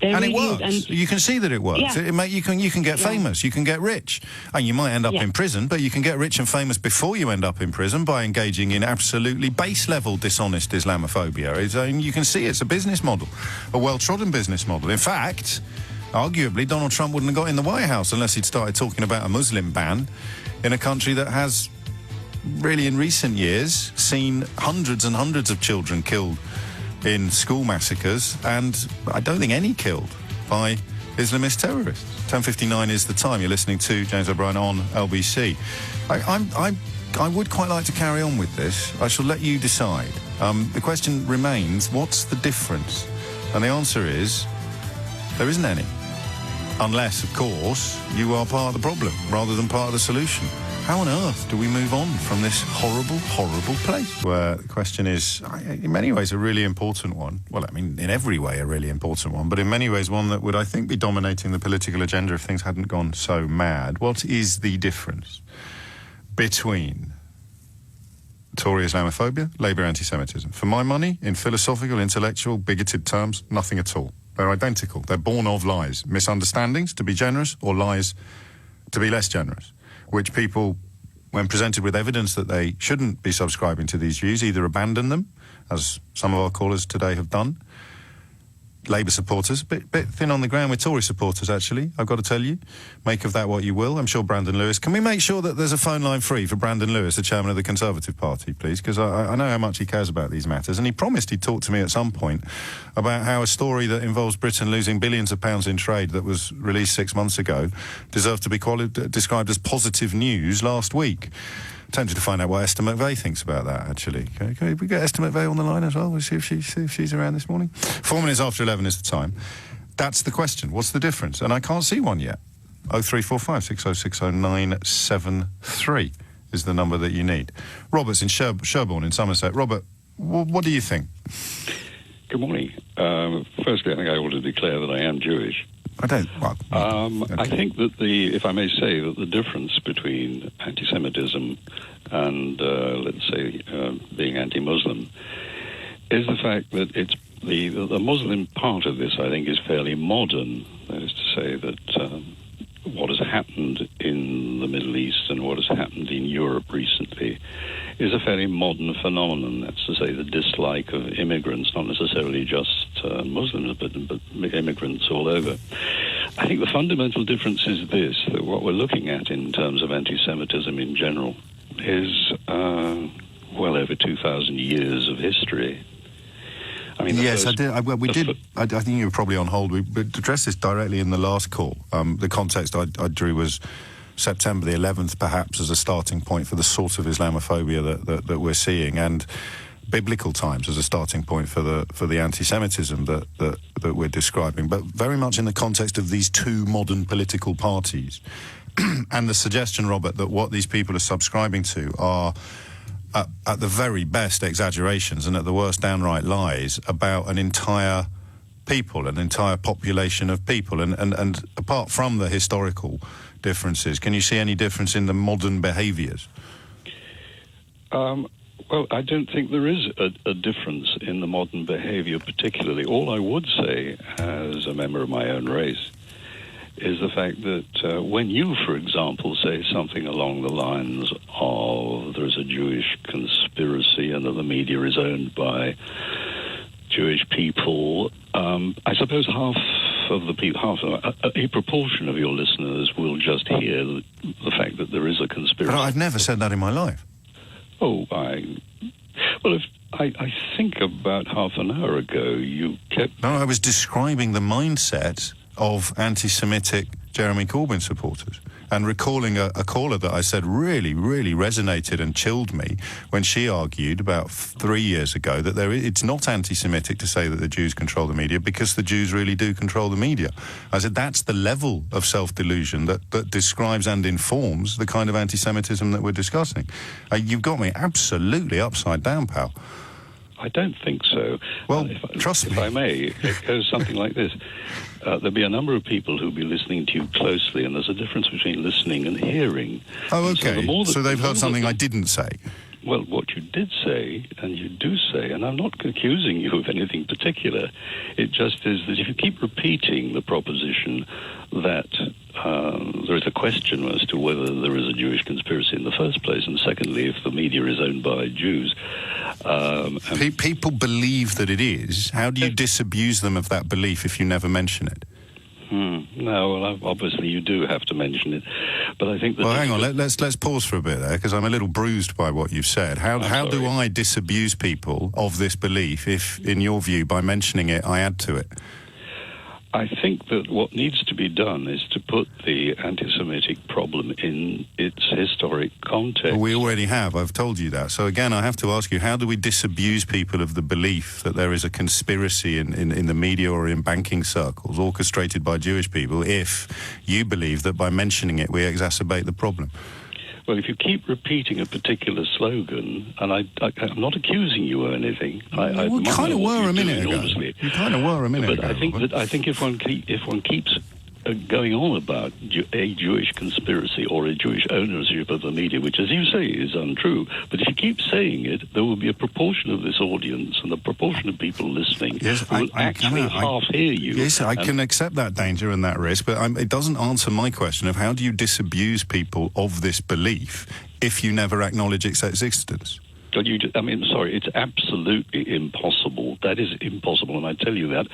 And it works. You can see that it works. Yeah. You can get famous, you can get rich. And you might end up in prison, but you can get rich and famous before you end up in prison by engaging in absolutely base-level dishonest Islamophobia. You can see it's a business model, a well-trodden business model. In fact, arguably, Donald Trump wouldn't have got in the White House unless he'd started talking about a Muslim ban in a country that has, really in recent years, seen hundreds and hundreds of children killed in school massacres, and I don't think any killed by Islamist terrorists. 10:59 is the time. You're listening to James O'Brien on LBC. I would quite like to carry on with this. I shall let you decide. The question remains, what's the difference? And the answer is, there isn't any. Unless, of course, you are part of the problem rather than part of the solution. How on earth do we move on from this horrible, horrible place? Where the question is, in many ways, a really important one. Well, I mean, in every way, a really important one, but in many ways, one that would, I think, be dominating the political agenda if things hadn't gone so mad. What is the difference between Tory Islamophobia, Labour anti-Semitism? For my money, in philosophical, intellectual, bigoted terms, nothing at all. They're identical. They're born of lies. Misunderstandings, to be generous, or lies, to be less generous, which people, when presented with evidence that they shouldn't be subscribing to these views, either abandon them, as some of our callers today have done. Labour supporters, a bit thin on the ground with Tory supporters, actually, I've got to tell you. Make of that what you will. I'm sure Brandon Lewis... Can we make sure that there's a phone line free for Brandon Lewis, the chairman of the Conservative Party, please? Because I know how much he cares about these matters, and he promised he'd talk to me at some point about how a story that involves Britain losing billions of pounds in trade that was released 6 months ago deserved to be described as positive news last week. Tempted to find out what Esther McVeigh thinks about that, actually. Can we get Esther McVeigh on the line as well? We'll see if she's around this morning. 4 minutes after 11 is the time. That's the question. What's the difference? And I can't see one yet. 0345 6060 973 is the number that you need. Robert's in Sherborne in Somerset. Robert, what do you think? Good morning. Firstly, I think I ought to declare that I am Jewish. I don't. Well, okay. I think that if I may say, that the difference between anti-Semitism and, let's say, being anti-Muslim is the fact that it's the Muslim part of this, I think, is fairly modern. That is to say that what has happened in the Middle East and what has happened in Europe recently is a fairly modern phenomenon. That's to say, the dislike of immigrants, not necessarily just Muslims, but immigrants all over. I think the fundamental difference is this, that what we're looking at in terms of anti-Semitism in general is well over 2,000 years of history. I mean, yes, I did. I think you were probably on hold. We addressed this directly in the last call. The context I drew was September the 11th, perhaps, as a starting point for the sort of Islamophobia that we're seeing, and biblical times as a starting point for the anti-Semitism that we're describing, but very much in the context of these two modern political parties. And the suggestion, Robert, that what these people are subscribing to are at the very best exaggerations and at the worst downright lies about an entire people, an entire population of people. And apart from the historical differences, can you see any difference in the modern behaviours? Well, I don't think there is a difference in the modern behaviour particularly. All I would say, as a member of my own race, is the fact that when you, for example, say something along the lines of there's a Jewish conspiracy and that the media is owned by Jewish people, I suppose a proportion of your listeners will just hear the fact that there is a conspiracy. But I've never said that in my life. Oh, I think about half an hour ago you kept... No, I was describing the mindset of anti-Semitic Jeremy Corbyn supporters and recalling a caller that I said really, really resonated and chilled me when she argued about 3 years ago that it's not anti-Semitic to say that the Jews control the media because the Jews really do control the media. I said that's the level of self-delusion that describes and informs the kind of anti-Semitism that we're discussing. You've got me absolutely upside down, pal. I don't think so. Well, trust me. If I may, it goes something like this. There'll be a number of people who'll be listening to you closely, and there's a difference between listening and hearing. Oh, okay. So they've heard something I didn't say. Well, what you did say, and you do say, and I'm not accusing you of anything particular, it just is that if you keep repeating the proposition that there is a question as to whether there is a Jewish conspiracy in the first place, and secondly, if the media is owned by Jews... people believe that it is. How do you disabuse them of that belief if you never mention it? No, well, obviously you do have to mention it, but I think that... Well, hang on, let's pause for a bit there, because I'm a little bruised by what you've said. How do I disabuse people of this belief if, in your view, by mentioning it, I add to it? I think that what needs to be done is to put the anti-Semitic problem in its historic context. Well, we already have. I've told you that. So again, I have to ask you, how do we disabuse people of the belief that there is a conspiracy in the media or in banking circles orchestrated by Jewish people if you believe that by mentioning it we exacerbate the problem? Well, if you keep repeating a particular slogan, and I'm not accusing you of anything. We kind of were a minute ago. You kind of were a minute ago. But I think if one keeps going on about a Jewish conspiracy or a Jewish ownership of the media, which, as you say, is untrue, but if you keep saying it, there will be a proportion of this audience and a proportion of people listening who will actually half hear you. Yes, I can accept that danger and that risk, but it doesn't answer my question of how do you disabuse people of this belief if you never acknowledge its existence? It's absolutely impossible. That is impossible, and I tell you that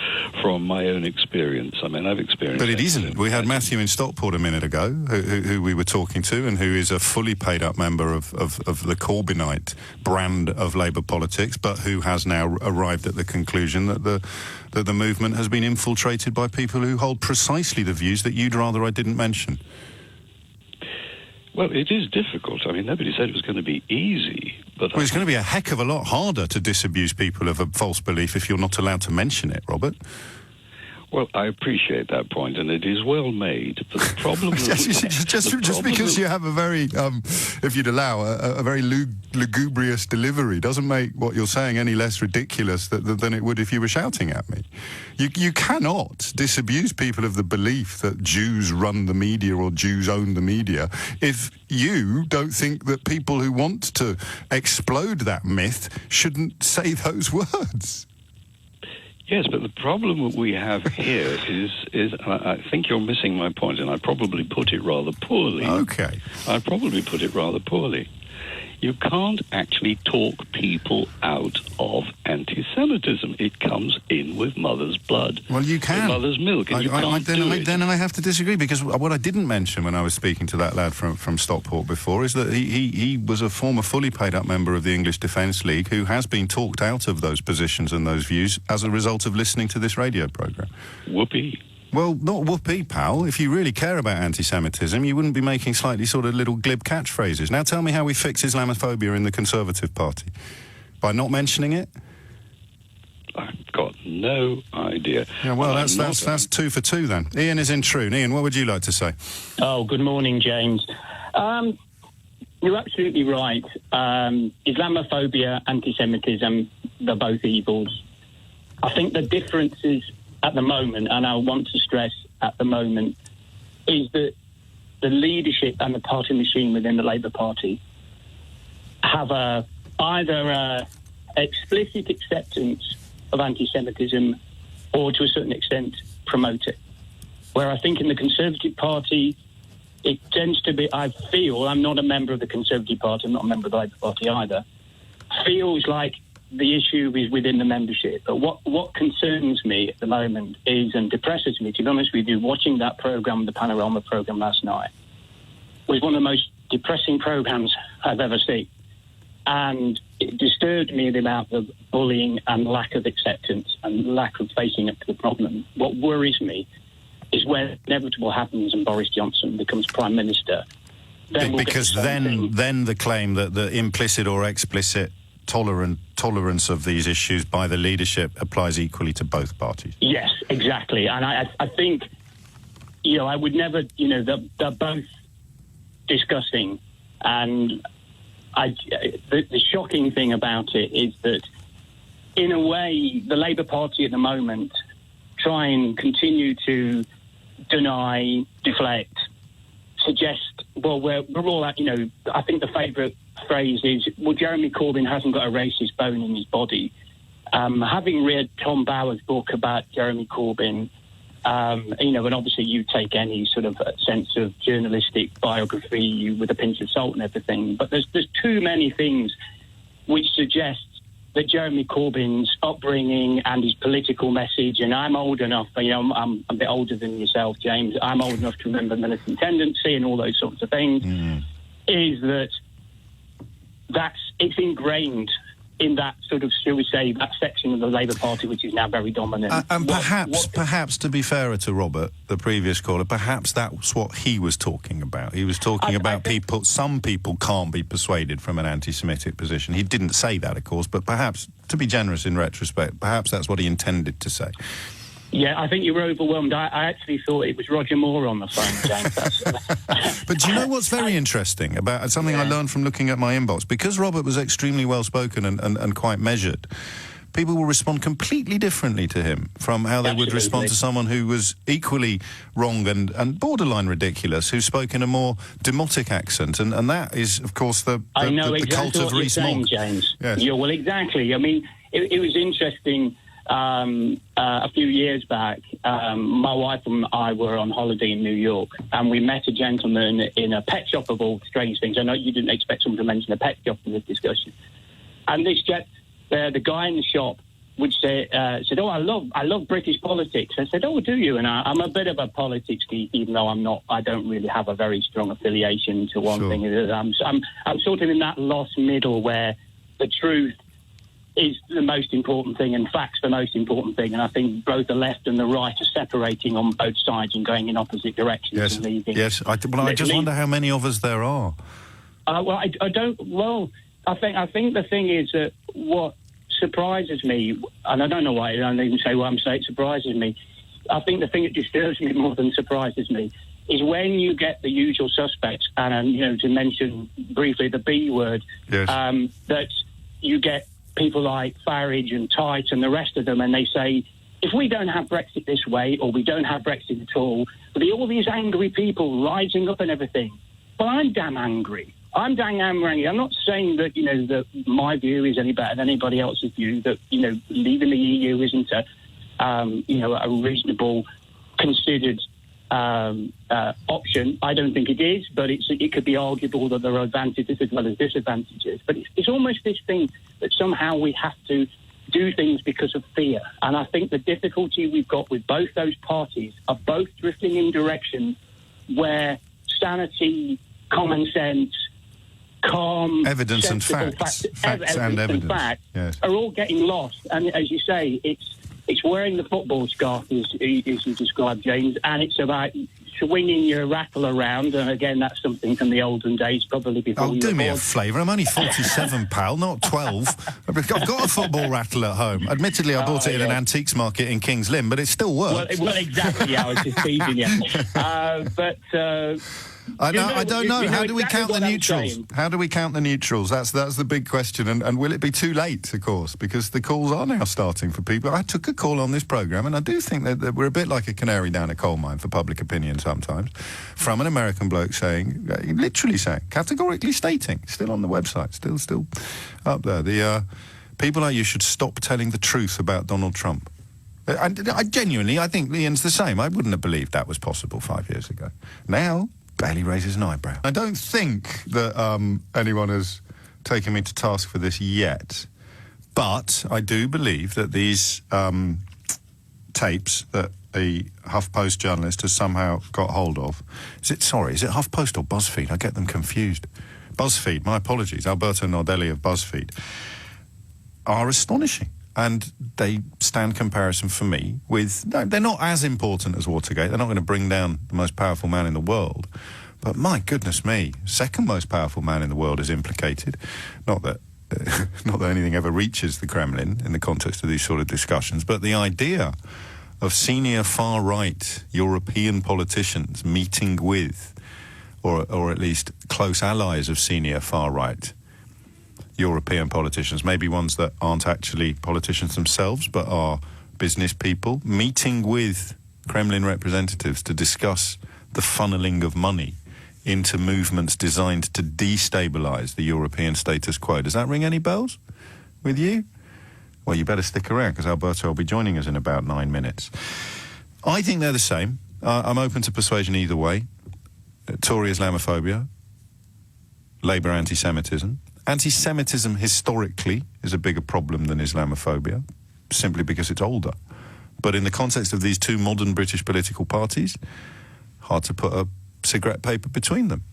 from my own experience. I've experienced. But it isn't. We had Matthew in Stockport a minute ago, who we were talking to, and who is a fully paid-up member of the Corbynite brand of Labour politics, but who has now arrived at the conclusion that the movement has been infiltrated by people who hold precisely the views that you'd rather I didn't mention. Well, it is difficult. Nobody said it was going to be easy. But it's going to be a heck of a lot harder to disabuse people of a false belief if you're not allowed to mention it, Robert. Well, I appreciate that point, and it is well made. But the problem just because you have a very, if you'd allow, a very lugubrious delivery doesn't make what you're saying any less ridiculous than it would if you were shouting at me. You cannot disabuse people of the belief that Jews run the media or Jews own the media if you don't think that people who want to explode that myth shouldn't say those words. Yes, but the problem that we have here is I think you're missing my point, and I probably put it rather poorly. Okay. I probably put it rather poorly. You can't actually talk people out of anti-Semitism. It comes in with mother's blood. Well, you can. With mother's milk, and then I have to disagree, because what I didn't mention when I was speaking to that lad from Stockport before is that he was a former fully paid-up member of the English Defence League who has been talked out of those positions and those views as a result of listening to this radio programme. Whoopee. Well, not whoopee, pal. If you really care about anti-Semitism, you wouldn't be making slightly sort of little glib catchphrases. Now tell me how we fix Islamophobia in the Conservative Party. By not mentioning it? I've got no idea. Yeah, well, that's 2 for 2 then. Ian is in Troon. Ian, what would you like to say? Oh, good morning, James. You're absolutely right. Islamophobia, anti-Semitism, they're both evils. I think the difference is, at the moment, and I want to stress at the moment, is that the leadership and the party machine within the Labour Party have either explicit acceptance of anti-Semitism or, to a certain extent, promote it. Where I think in the Conservative Party, it tends to be, I feel, I'm not a member of the Conservative Party, I'm not a member of the Labour Party either, feels like the issue is within the membership. But what concerns me at the moment is, and depresses me, to be honest with you, watching that programme, the Panorama programme last night, was one of the most depressing programmes I've ever seen. And it disturbed me the amount of bullying and lack of acceptance and lack of facing up to the problem. What worries me is when inevitable happens and Boris Johnson becomes Prime Minister. Because then the claim that the implicit or explicit tolerance of these issues by the leadership applies equally to both parties. Yes, exactly. And I think, I would never, they're both disgusting. And the shocking thing about it is that, in a way, the Labour Party at the moment try and continue to deny, deflect, suggest, well, we're all at, I think the favourite phrase is, well, Jeremy Corbyn hasn't got a racist bone in his body. Having read Tom Bauer's book about Jeremy Corbyn, and obviously you take any sort of sense of journalistic biography with a pinch of salt and everything, but there's too many things which suggest that Jeremy Corbyn's upbringing and his political message, and I'm old enough, I'm a bit older than yourself, James, I'm old enough to remember militant tendency and all those sorts of things, is that it's ingrained in that sort of, shall we say, that section of the Labour Party which is now very dominant. And perhaps, to be fairer to Robert, the previous caller, perhaps that's what he was talking about. He was talking about some people can't be persuaded from an anti-Semitic position. He didn't say that, of course, but perhaps, to be generous in retrospect, perhaps that's what he intended to say. Yeah, I think you were overwhelmed. I actually thought it was Roger Moore on the phone, James. But do you know what's very interesting about something I learned from looking at my inbox? Because Robert was extremely well-spoken and quite measured, people will respond completely differently to him from how they would respond to someone who was equally wrong and borderline ridiculous, who spoke in a more demotic accent. And that is, of course, the cult of Rees Mogg. James. Yes. Yeah, well, exactly. I mean, it was interesting. A few years back, my wife and I were on holiday in New York, and we met a gentleman in a pet shop, of all strange things. I know you didn't expect someone to mention a pet shop in this discussion. And this the guy in the shop would said, "Oh, I love British politics." I said, "Oh, do you?" And I'm a bit of a politics geek, even though I don't really have a very strong affiliation to one thing. I'm sort of in that lost middle where the truth is the most important thing and facts the most important thing, and I think both the left and the right are separating on both sides and going in opposite directions. Yes, and leaving. yes. I just wonder how many of us there are. I don't. Well, I think the thing is that what surprises me, and I don't know why I don't even say what I'm saying. It surprises me. I think the thing that disturbs me more than surprises me is when you get the usual suspects, and to mention briefly the B word, that you get people like Farage and Tite and the rest of them, and they say, if we don't have Brexit this way, or we don't have Brexit at all, there'll be all these angry people rising up and everything. Well, I'm damn angry. I'm not saying that, that my view is any better than anybody else's view, that, leaving the EU isn't a reasonable, considered option. I don't think it is, but it could be arguable that there are advantages as well as disadvantages. But it's almost this thing that somehow we have to do things because of fear. And I think the difficulty we've got with both those parties are both drifting in directions where sanity, common sense, calm, evidence and facts, are all getting lost. And as you say, it's wearing the football scarf, as you described, James, and it's about swinging your rattle around. And again, that's something from the olden days, probably before you were do me born. a favour. I'm only 47, pal, not 12. I've got a football rattle at home. Admittedly, I bought it in an antiques market in King's Lynn, but it still works. Well, exactly. I was just teasing you. I don't know. How do we count the neutrals? How do we count the neutrals? That's the big question. And will it be too late, of course? Because the calls are now starting for people. I took a call on this programme, and I do think that we're a bit like a canary down a coal mine for public opinion sometimes, from an American bloke saying, literally saying, categorically stating, still on the website, still up there, the people like you should stop telling the truth about Donald Trump. I genuinely, I think Ian's the same. I wouldn't have believed that was possible 5 years ago. Now, barely raises an eyebrow. I don't think that anyone has taken me to task for this yet, but I do believe that these tapes that a HuffPost journalist has somehow got hold of, is it HuffPost or BuzzFeed? I get them confused. BuzzFeed, my apologies, Alberto Nardelli of BuzzFeed, are astonishing. And they stand comparison for me with... No, they're not as important as Watergate. They're not going to bring down the most powerful man in the world. But my goodness me, second most powerful man in the world is implicated. Not that anything ever reaches the Kremlin in the context of these sort of discussions, but the idea of senior far-right European politicians meeting with, or at least close allies of senior far-right European politicians, maybe ones that aren't actually politicians themselves but are business people, meeting with Kremlin representatives to discuss the funneling of money into movements designed to destabilise the European status quo. Does that ring any bells with you? Well, you better stick around, because Alberto will be joining us in about 9 minutes. I think they're the same. I'm open to persuasion either way. Tory Islamophobia, Labour anti-Semitism. Anti-Semitism historically is a bigger problem than Islamophobia, simply because it's older. But in the context of these two modern British political parties, hard to put a cigarette paper between them.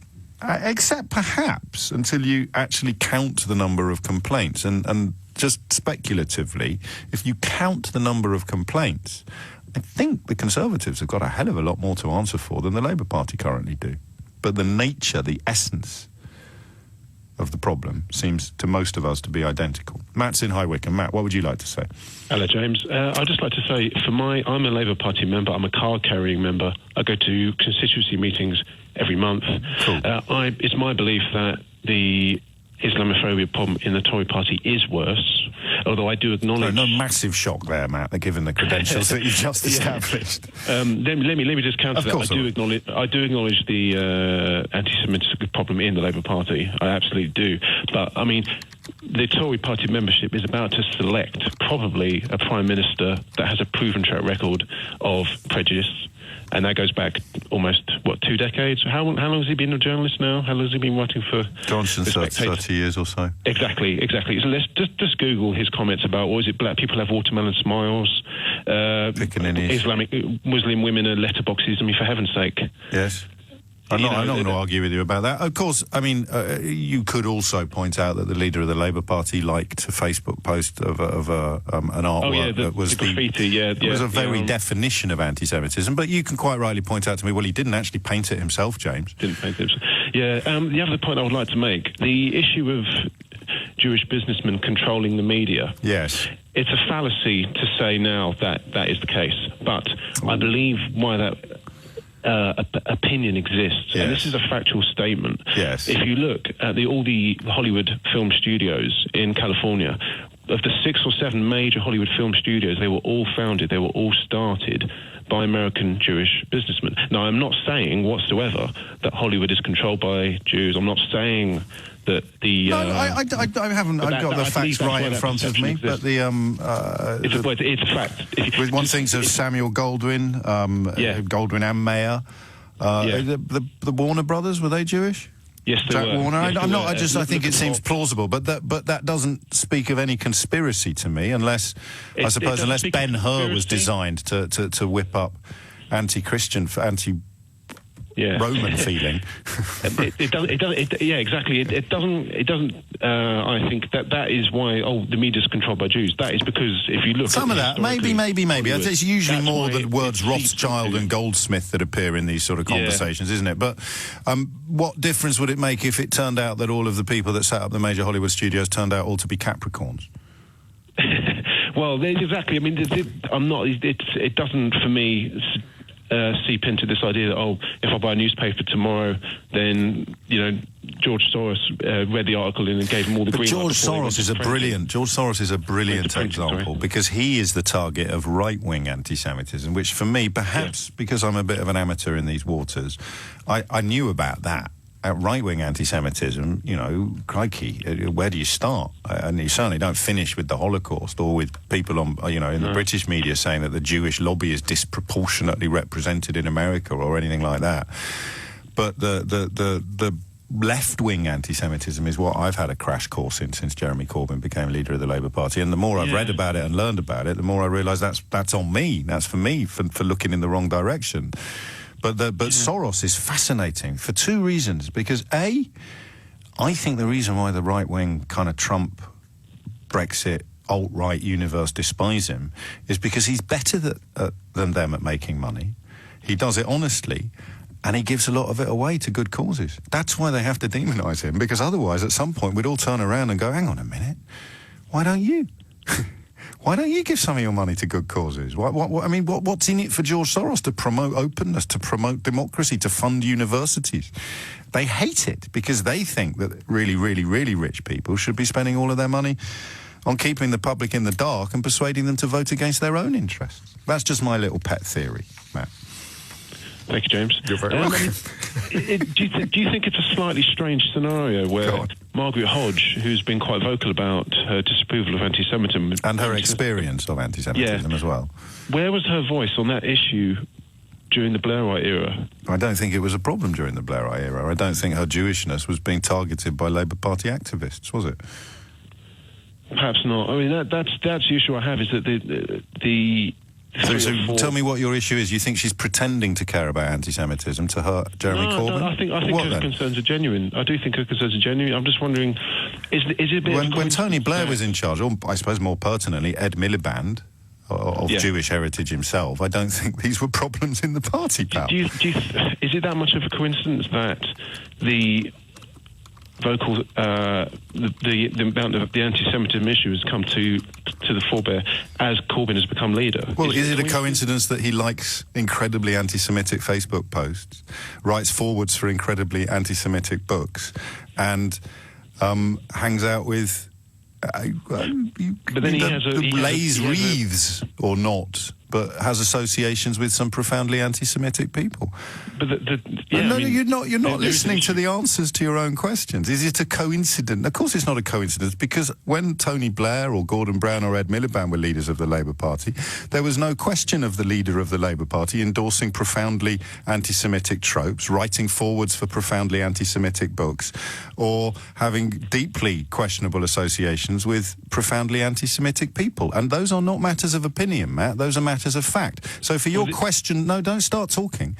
Except perhaps until you actually count the number of complaints. And just speculatively, if you count the number of complaints, I think the Conservatives have got a hell of a lot more to answer for than the Labour Party currently do. But the nature, the essence of the problem seems to most of us to be identical. Matt's in High Wycombe. Matt, what would you like to say? Hello, James. I'd just like to say, I'm a Labour Party member. I'm a card-carrying member. I go to constituency meetings every month. Cool. It's my belief that the Islamophobia problem in the Tory party is worse, although I do acknowledge... No massive shock there, Matt, given the credentials that you've just established. Let me just counter that. I do acknowledge the anti-Semitic problem in the Labour Party. I absolutely do. But, I mean, the Tory party membership is about to select probably a Prime Minister that has a proven track record of prejudice. And that goes back almost, 2 decades? How long has he been a journalist now? How long has he been writing for... Johnson's 30 years or so. Exactly. So let's just Google his comments about, is it black people have watermelon smiles? Islamic Muslim women are letterboxes. I mean, for heaven's sake. Yes. I'm not going to argue with you about that. Of course, I mean, you could also point out that the leader of the Labour Party liked a Facebook post of an artwork that was the graffiti. It was a very definition of anti-Semitism. But you can quite rightly point out to me, well, he didn't actually paint it himself, James. Didn't paint it himself. Yeah. The other point I would like to make: the issue of Jewish businessmen controlling the media. Yes. It's a fallacy to say now that is the case. But I believe why that opinion exists, and this is a factual statement. Yes. If you look at all the Hollywood film studios in California, of the 6 or 7 major Hollywood film studios, they were all started by American Jewish businessmen. Now, I'm not saying whatsoever that Hollywood is controlled by Jews. I'm not saying that the... No, I haven't. I've got the facts right in front of me, but it's a fact. With one thing of Samuel Goldwyn, Goldwyn and Mayer, the Warner brothers, were they Jewish? Yes, they Jack were. Warner. Yes, I think it seems plausible, but that doesn't speak of any conspiracy to me, unless Ben-Hur was designed to whip up anti-Christian, Roman feeling. It doesn't. I think that is why the media's controlled by Jews. That is because if you look some at of that, maybe. It's usually more the words Rothschild and Goldsmith that appear in these sort of conversations, isn't it? But what difference would it make if it turned out that all of the people that set up the major Hollywood studios turned out all to be Capricorns? Well, exactly. I mean, I'm not. It doesn't for me seep into this idea that if I buy a newspaper tomorrow, then George Soros read the article and gave him all the green light. George Soros is a brilliant example because he is the target of right-wing anti-Semitism, which for me, perhaps because I'm a bit of an amateur in these waters, I knew about that. Right-wing anti-Semitism, crikey, where do you start? And you certainly don't finish with the Holocaust or with people on, in the British media saying that the Jewish lobby is disproportionately represented in America or anything like that. But the left-wing anti-Semitism is what I've had a crash course in since Jeremy Corbyn became leader of the Labour Party. And the more I've read about it and learned about it, the more I realise that's on me. That's for me for looking in the wrong direction. But Soros is fascinating for 2 reasons. Because A, I think the reason why the right-wing kind of Trump, Brexit, alt-right universe despise him is because he's better than them at making money. He does it honestly, and he gives a lot of it away to good causes. That's why they have to demonise him, because otherwise at some point we'd all turn around and go, hang on a minute, why don't you? Why don't you give some of your money to good causes? What's in it for George Soros to promote openness, to promote democracy, to fund universities? They hate it because they think that really, really, really rich people should be spending all of their money on keeping the public in the dark and persuading them to vote against their own interests. That's just my little pet theory, Matt. Thank you, James. You're very welcome. Do you think it's a slightly strange scenario where Margaret Hodge, who's been quite vocal about her disapproval of anti-Semitism... And her experience of anti-Semitism as well. Where was her voice on that issue during the Blairite era? I don't think it was a problem during the Blairite era. I don't think her Jewishness was being targeted by Labour Party activists, was it? Perhaps not. I mean, that's the issue I have, is that the So tell me what your issue is. You think she's pretending to care about anti-Semitism to hurt Jeremy Corbyn? No, I think her concerns are genuine. I do think her concerns are genuine. I'm just wondering, is it a bit... When Tony Blair was in charge, or I suppose more pertinently, Ed Miliband, of Jewish heritage himself, I don't think these were problems in the party, pal. Is it that much of a coincidence that the vocal, the amount of the anti-Semitism issue has come to the forebear as Corbyn has become leader. Well, is it a coincidence that he likes incredibly anti-Semitic Facebook posts, writes forwards for incredibly anti-Semitic books, and hangs out with but then lays wreaths or not, but has associations with some profoundly anti-Semitic people? But you're not listening to the answers to your own questions. Is it a coincidence? Of course it's not a coincidence, because when Tony Blair or Gordon Brown or Ed Miliband were leaders of the Labour Party, there was no question of the leader of the Labour Party endorsing profoundly anti-Semitic tropes, writing forwards for profoundly anti-Semitic books, or having deeply questionable associations with profoundly anti-Semitic people. And those are not matters of opinion, Matt. Those are matters of fact. So for your question... No, don't start talking.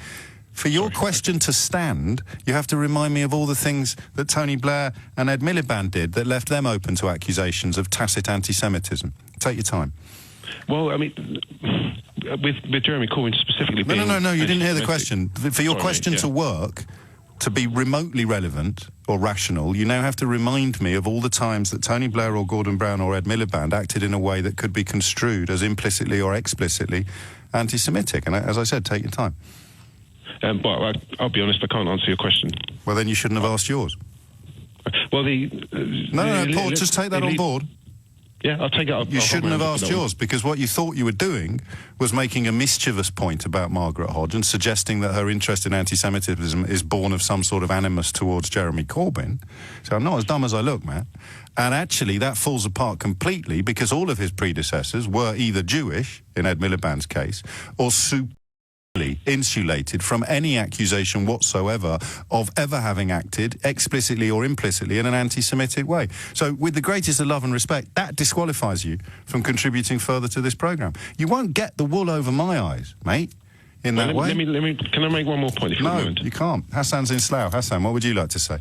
For your question to stand, you have to remind me of all the things that Tony Blair and Ed Miliband did that left them open to accusations of tacit anti-Semitism. Take your time. Well, I mean, with Jeremy Corbyn specifically being... No, you didn't hear the question. For your question to work, to be remotely relevant or rational, you now have to remind me of all the times that Tony Blair or Gordon Brown or Ed Miliband acted in a way that could be construed as implicitly or explicitly anti-Semitic. And as I said, take your time. Well, I'll be honest, I can't answer your question. Well, then you shouldn't have asked yours. Well, Paul, just take that on board. Yeah, I'll take it up. You shouldn't have asked yours, because what you thought you were doing was making a mischievous point about Margaret Hodge and suggesting that her interest in anti-Semitism is born of some sort of animus towards Jeremy Corbyn. So I'm not as dumb as I look, man. And actually, that falls apart completely, because all of his predecessors were either Jewish, in Ed Miliband's case, or insulated from any accusation whatsoever of ever having acted explicitly or implicitly in an anti-Semitic way. So with the greatest of love and respect, that disqualifies you from contributing further to this programme. You won't get the wool over my eyes, mate, in that way. Let me, can I make one more point? No, you can't. Hassan's in Slough. Hassan, what would you like to say?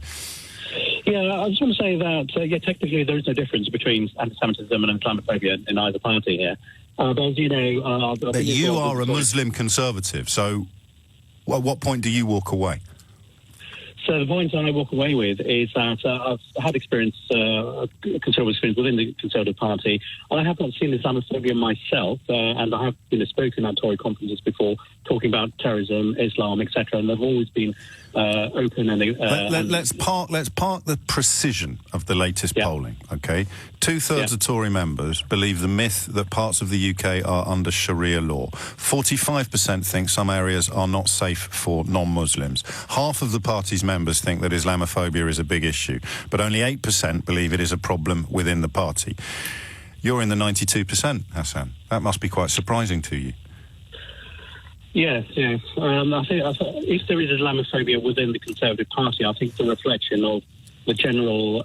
Yeah, I just want to say that, technically there is no difference between anti-Semitism and Islamophobia in either party here. But as you know... But you are a Muslim conservative, so at what point do you walk away? So the point I walk away with is that I've had considerable experience within the Conservative Party. I have not seen Islamophobia myself, and I have spoken at Tory conferences before, talking about terrorism, Islam, etc., and they've always been open and... Let's park the precision of the latest polling, OK? Two-thirds of Tory members believe the myth that parts of the UK are under Sharia law. 45% think some areas are not safe for non-Muslims. Half of the party's members think that Islamophobia is a big issue, but only 8% believe it is a problem within the party. You're in the 92%, Hassan. That must be quite surprising to you. Yes. I think if there is Islamophobia within the Conservative Party, I think it's a reflection of the general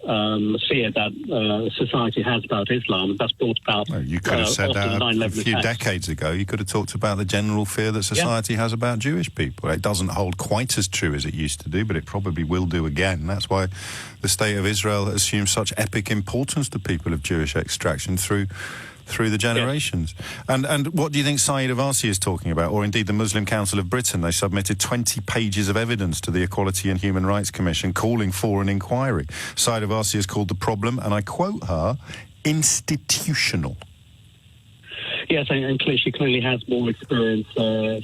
fear that society has about Islam. That's brought about... Well, you could have said that a few decades ago. You could have talked about the general fear that society has about Jewish people. It doesn't hold quite as true as it used to do, but it probably will do again. That's why the State of Israel assumes such epic importance to people of Jewish extraction through the generations. And what do you think Saeed Avasi is talking about, or indeed the Muslim Council of Britain? They submitted 20 pages of evidence to the Equality and Human Rights Commission calling for an inquiry. Saeed Avasi has called the problem, and I quote her, institutional. Yes, and she clearly has more experience.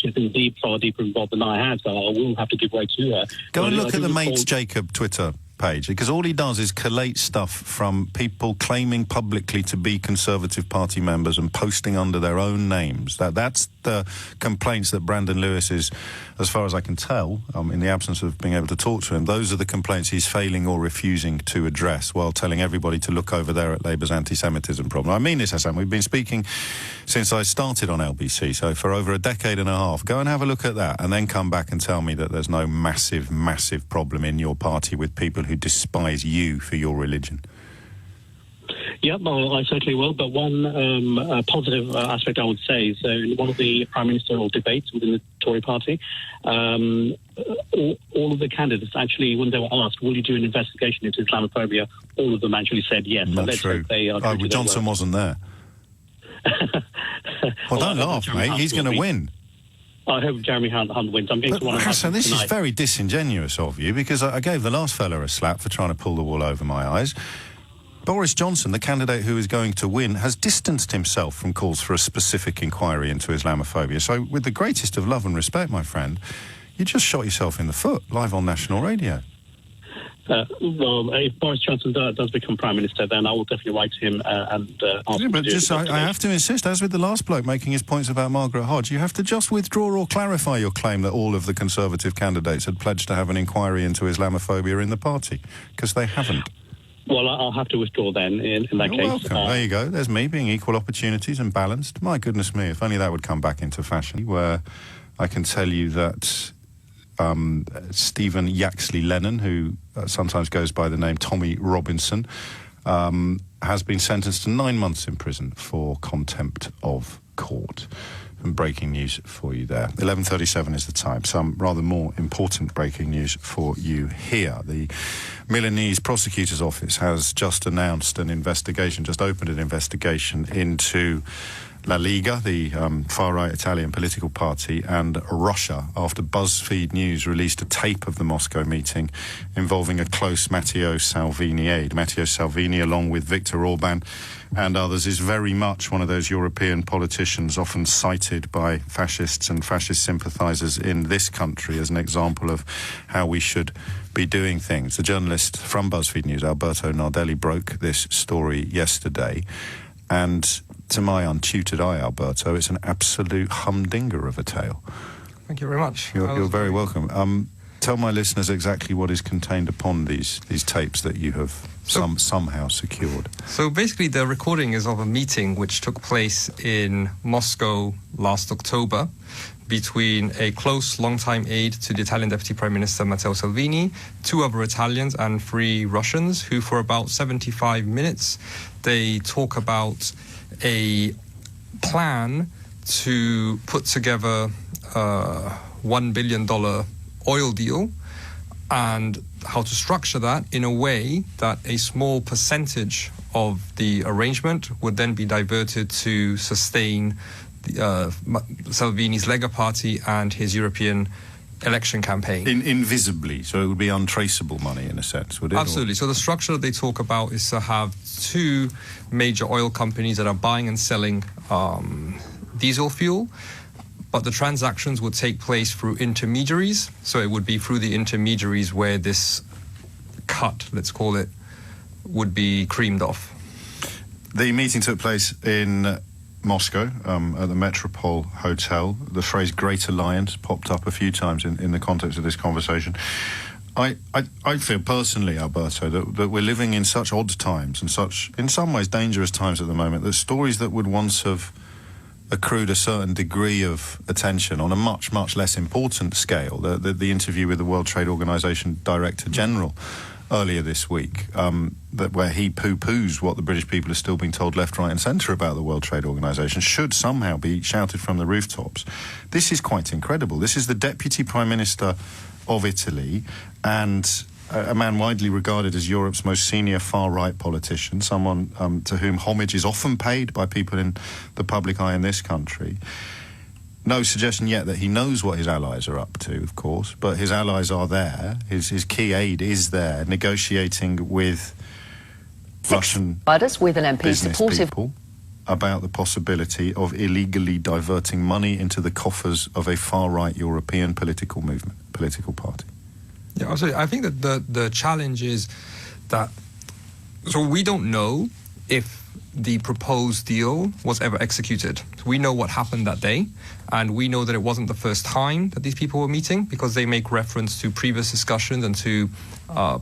She's been far deeper involved than I have, so I will have to give way to her. Go and look at the Mates Jacob Twitter page, because all he does is collate stuff from people claiming publicly to be Conservative Party members and posting under their own names. That's the complaints that Brandon Lewis is, as far as I can tell, in the absence of being able to talk to him, those are the complaints he's failing or refusing to address, while telling everybody to look over there at Labour's anti-Semitism problem. I mean this, Hassan. We've been speaking since I started on LBC, so for over a decade and a half. Go and have a look at that, and then come back and tell me that there's no massive, massive problem in your party with people who despise you for your religion. Yep, well, I certainly will. But one positive aspect I would say is in one of the prime ministerial debates within the Tory party, all of the candidates actually, when they were asked, will you do an investigation into Islamophobia, all of them actually said yes. Not true. Johnson wasn't there. Well, don't laugh, mate. He's going to win. I hope Jeremy Hunt wins. I'm going to want to Hassan, this is very disingenuous of you, because I gave the last fella a slap for trying to pull the wool over my eyes. Boris Johnson, the candidate who is going to win, has distanced himself from calls for a specific inquiry into Islamophobia. So, with the greatest of love and respect, my friend, you just shot yourself in the foot, live on national radio. Well, if Boris Johnson does become Prime Minister, then I will definitely write to him and ask him but to just, I have to insist, as with the last bloke making his points about Margaret Hodge, you have to just withdraw or clarify your claim that all of the Conservative candidates had pledged to have an inquiry into Islamophobia in the party, because they haven't. Well, I'll have to withdraw then, in that case. Welcome. There you go. There's me being equal opportunities and balanced. My goodness me, if only that would come back into fashion, where I can tell you that Stephen Yaxley Lennon, who sometimes goes by the name Tommy Robinson, has been sentenced to 9 months in prison for contempt of court. And breaking news for you there. 11:37 is the time. Some rather more important breaking news for you here. The Milanese prosecutor's office has just announced an investigation, just opened an investigation into La Liga, the far-right Italian political party, and Russia, after BuzzFeed News released a tape of the Moscow meeting involving a close Matteo Salvini aide. Matteo Salvini, along with Viktor Orban and others, is very much one of those European politicians often cited by fascists and fascist sympathisers in this country as an example of how we should be doing things. The journalist from BuzzFeed News, Alberto Nardelli, broke this story yesterday, and to my untutored eye, Alberto, it's an absolute humdinger of a tale. Thank you very much. You're very welcome. Tell my listeners exactly what is contained upon these tapes that you have somehow secured. So basically the recording is of a meeting which took place in Moscow last October between a close, long-time aide to the Italian Deputy Prime Minister Matteo Salvini, 2 other Italians and 3 Russians, who for about 75 minutes, they talk about a plan to put together a $1 billion oil deal and how to structure that in a way that a small percentage of the arrangement would then be diverted to sustain Salvini's Lega party and his European election campaign. Invisibly, so it would be untraceable money in a sense, would it? Absolutely. So the structure that they talk about is to have 2 major oil companies that are buying and selling diesel fuel, but the transactions would take place through intermediaries. So it would be through the intermediaries where this cut, let's call it, would be creamed off. The meeting took place in Moscow, at the Metropole Hotel. The phrase Great Alliance popped up a few times in the context of this conversation. I feel personally, Alberto, that we're living in such odd times and such, in some ways, dangerous times at the moment, that stories that would once have accrued a certain degree of attention on a much, much less important scale, the interview with the World Trade Organization Director General earlier this week, where he poo-poos what the British people are still being told left, right and centre about the World Trade Organisation, should somehow be shouted from the rooftops. This is quite incredible. This is the Deputy Prime Minister of Italy and a man widely regarded as Europe's most senior far-right politician, someone to whom homage is often paid by people in the public eye in this country. No suggestion yet that he knows what his allies are up to, of course, but his allies are there. His key aide is there, negotiating with Russian with an MP business people about the possibility of illegally diverting money into the coffers of a far-right European political movement, political party. Yeah, I think that the challenge is that, so we don't know if the proposed deal was ever executed. We know what happened that day, and we know that it wasn't the first time that these people were meeting, because they make reference to previous discussions and to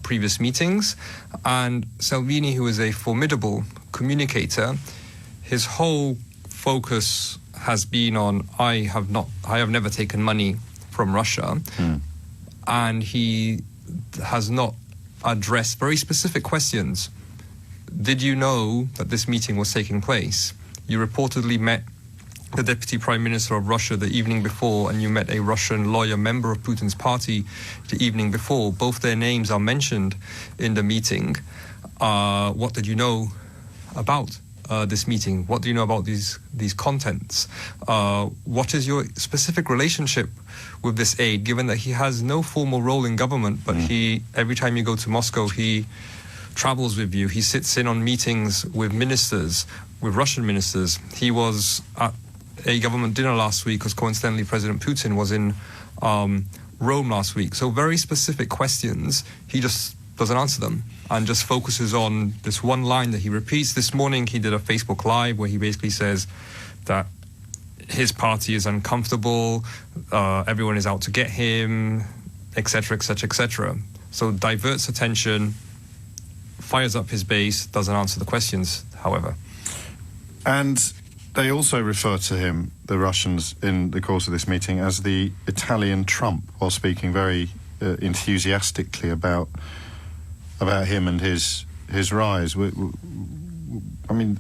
previous meetings. And Salvini, who is a formidable communicator, his whole focus has been on, I have never taken money from Russia, and he has not addressed very specific questions. Did you know that this meeting was taking place? You reportedly met the Deputy Prime Minister of Russia the evening before, and you met a Russian lawyer member of Putin's party the evening before. Both their names are mentioned in the meeting. What did you know about this meeting? What do you know about these contents? What is your specific relationship with this aide, given that he has no formal role in government, but every time you go to Moscow, he travels with you. He sits in on meetings with ministers, with Russian ministers. He was at a government dinner last week because coincidentally President Putin was in Rome last week. So very specific questions, he just doesn't answer them and just focuses on this one line that he repeats. This morning he did a Facebook Live where he basically says that his party is uncomfortable, everyone is out to get him, etc., etc., etc. So diverts attention, fires up his base, doesn't answer the questions, however. And they also refer to him, the Russians, in the course of this meeting, as the Italian Trump, while speaking very enthusiastically about him and his rise. I mean,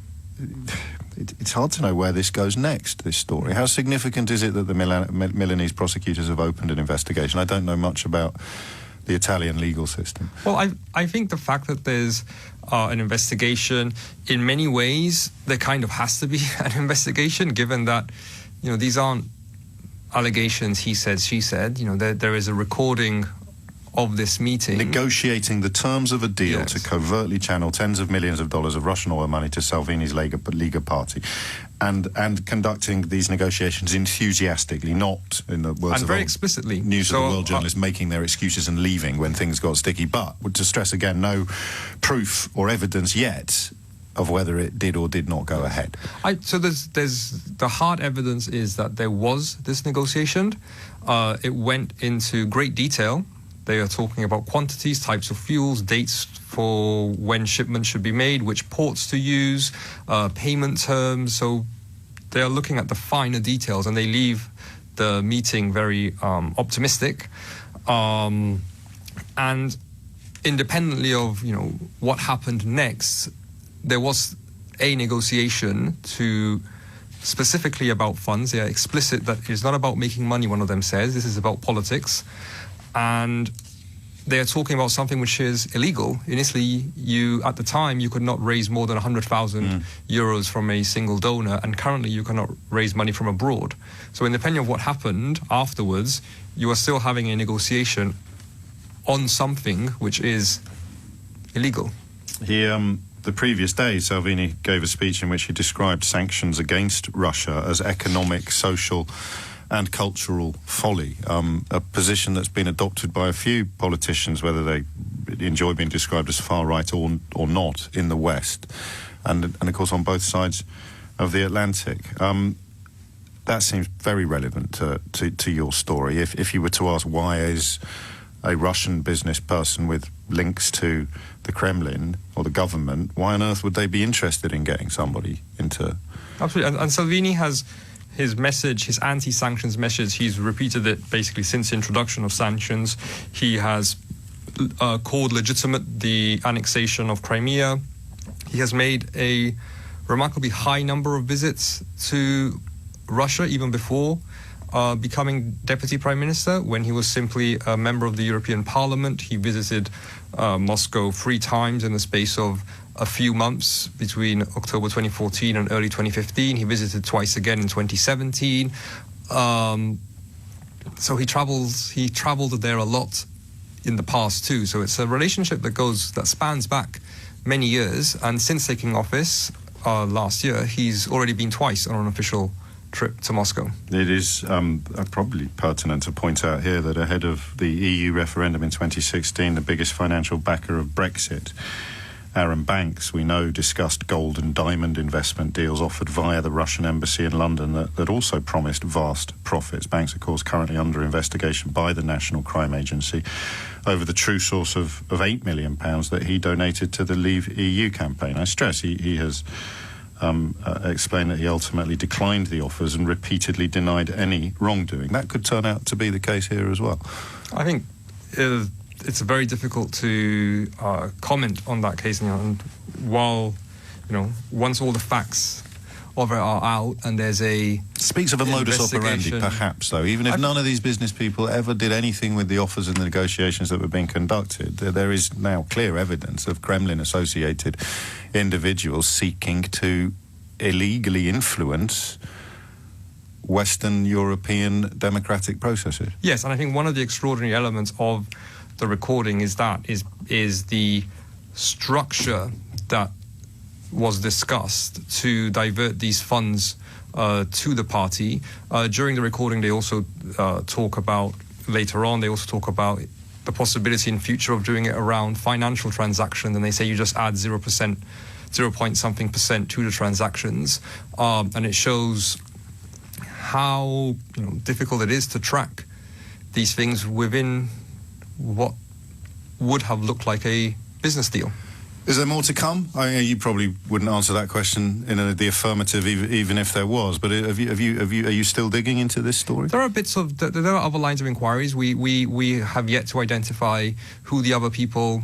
it's hard to know where this goes next, this story. How significant is it that the Milanese prosecutors have opened an investigation? I don't know much about the Italian legal system. Well, I think the fact that there's an investigation, in many ways, there kind of has to be an investigation, given that, these aren't allegations, he said, she said. There is a recording of this meeting. Negotiating the terms of a deal to covertly channel tens of millions of dollars of Russian oil money to Salvini's Lega party. And conducting these negotiations enthusiastically, not in the words of very explicitly. News of the World journalists making their excuses and leaving when things got sticky. But to stress again, no proof or evidence yet of whether it did or did not go ahead. So there's the hard evidence is that there was this negotiation. It went into great detail. They are talking about quantities, types of fuels, dates for when shipments should be made, which ports to use, payment terms. So they are looking at the finer details, and they leave the meeting very optimistic. And independently of what happened next, there was a negotiation specifically about funds. They are explicit that it's not about making money, one of them says. This is about politics. And they are talking about something which is illegal. In Italy, at the time, you could not raise more than 100,000 euros from a single donor, and currently you cannot raise money from abroad. So independent of what happened afterwards, you are still having a negotiation on something which is illegal. The previous day, Salvini gave a speech in which he described sanctions against Russia as economic, social and cultural folly, a position that's been adopted by a few politicians, whether they enjoy being described as far-right or not, in the West, and of course on both sides of the Atlantic. That seems very relevant to your story. If you were to ask why is a Russian business person with links to the Kremlin or the government, why on earth would they be interested in getting somebody into... Absolutely, and Salvini has... his message, his anti-sanctions message, he's repeated it basically since the introduction of sanctions. He has called legitimate the annexation of Crimea. He has made a remarkably high number of visits to Russia, even before becoming Deputy Prime Minister. When he was simply a member of the European Parliament, he visited Moscow 3 times in the space of a few months between October 2014 and early 2015. He visited twice again in 2017. So he traveled there a lot in the past too. So it's a relationship that spans back many years. And since taking office last year, he's already been twice on an official trip to Moscow. It is probably pertinent to point out here that ahead of the EU referendum in 2016, the biggest financial backer of Brexit, Aaron Banks, we know, discussed gold and diamond investment deals offered via the Russian embassy in London that also promised vast profits. Banks, of course, currently under investigation by the National Crime Agency over the true source of £8 million that he donated to the Leave EU campaign. I stress he has explained that he ultimately declined the offers and repeatedly denied any wrongdoing. That could turn out to be the case here as well. I think... it's very difficult to comment on that case, and while once all the facts of it are out, and there's a... Speaks of a modus operandi, perhaps, though. Even if none of these business people ever did anything with the offers and the negotiations that were being conducted, there is now clear evidence of Kremlin-associated individuals seeking to illegally influence Western European democratic processes. Yes, and I think one of the extraordinary elements of the recording is the structure that was discussed to divert these funds to the party. During the recording, they also talk about the possibility in future of doing it around financial transactions, and they say you just add 0.something% to the transactions, and it shows how difficult it is to track these things within what would have looked like a business deal. Is there more to come? You probably wouldn't answer that question in the affirmative, even if there was. But are you still digging into this story? There are there are other lines of inquiries. We have yet to identify who the other people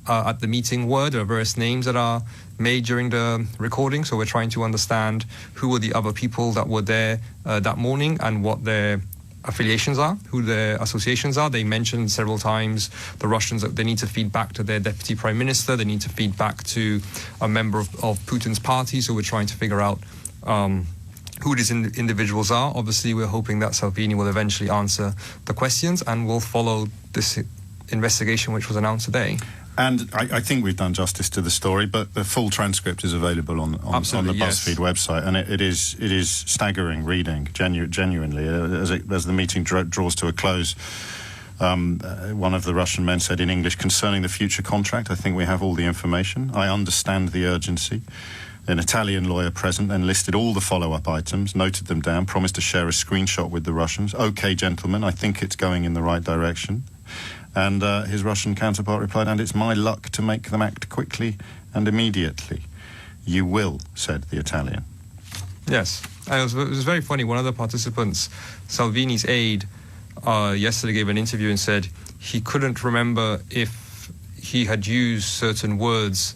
at the meeting were. There are various names that are made during the recording, so we're trying to understand who were the other people that were there that morning and what their affiliations are, who their associations are. They mentioned several times the Russians, that they need to feed back to their deputy prime minister, they need to feed back to a member of Putin's party, so we're trying to figure out who these individuals are. Obviously, we're hoping that Salvini will eventually answer the questions, and will follow this investigation which was announced today. And I think we've done justice to the story, but the full transcript is available on the BuzzFeed website, and it is staggering reading, genuinely. As the meeting draws to a close, one of the Russian men said in English, concerning the future contract, I think we have all the information. I understand the urgency. An Italian lawyer present then listed all the follow-up items, noted them down, promised to share a screenshot with the Russians. Okay, gentlemen, I think it's going in the right direction. And his Russian counterpart replied, and it's my luck to make them act quickly and immediately. You will, said the Italian. Yes. It was very funny. One of the participants, Salvini's aide, yesterday gave an interview and said he couldn't remember if he had used certain words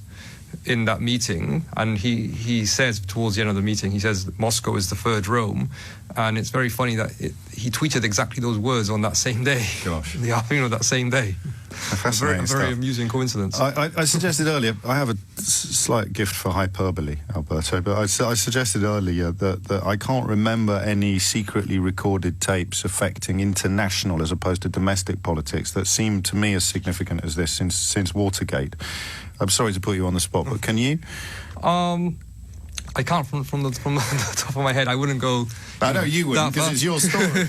in that meeting, and he says towards the end of the meeting, he says that Moscow is the third Rome, and it's very funny that he tweeted exactly those words on that same day. Gosh. The afternoon of that same day. Fascinating a very amusing coincidence. I suggested earlier, I have a slight gift for hyperbole, Alberto, but I suggested earlier that I can't remember any secretly recorded tapes affecting international as opposed to domestic politics that seem to me as significant as this since Watergate. I'm sorry to put you on the spot, but can you? I can't from the top of my head. I wouldn't go. I know you wouldn't, because it's your story.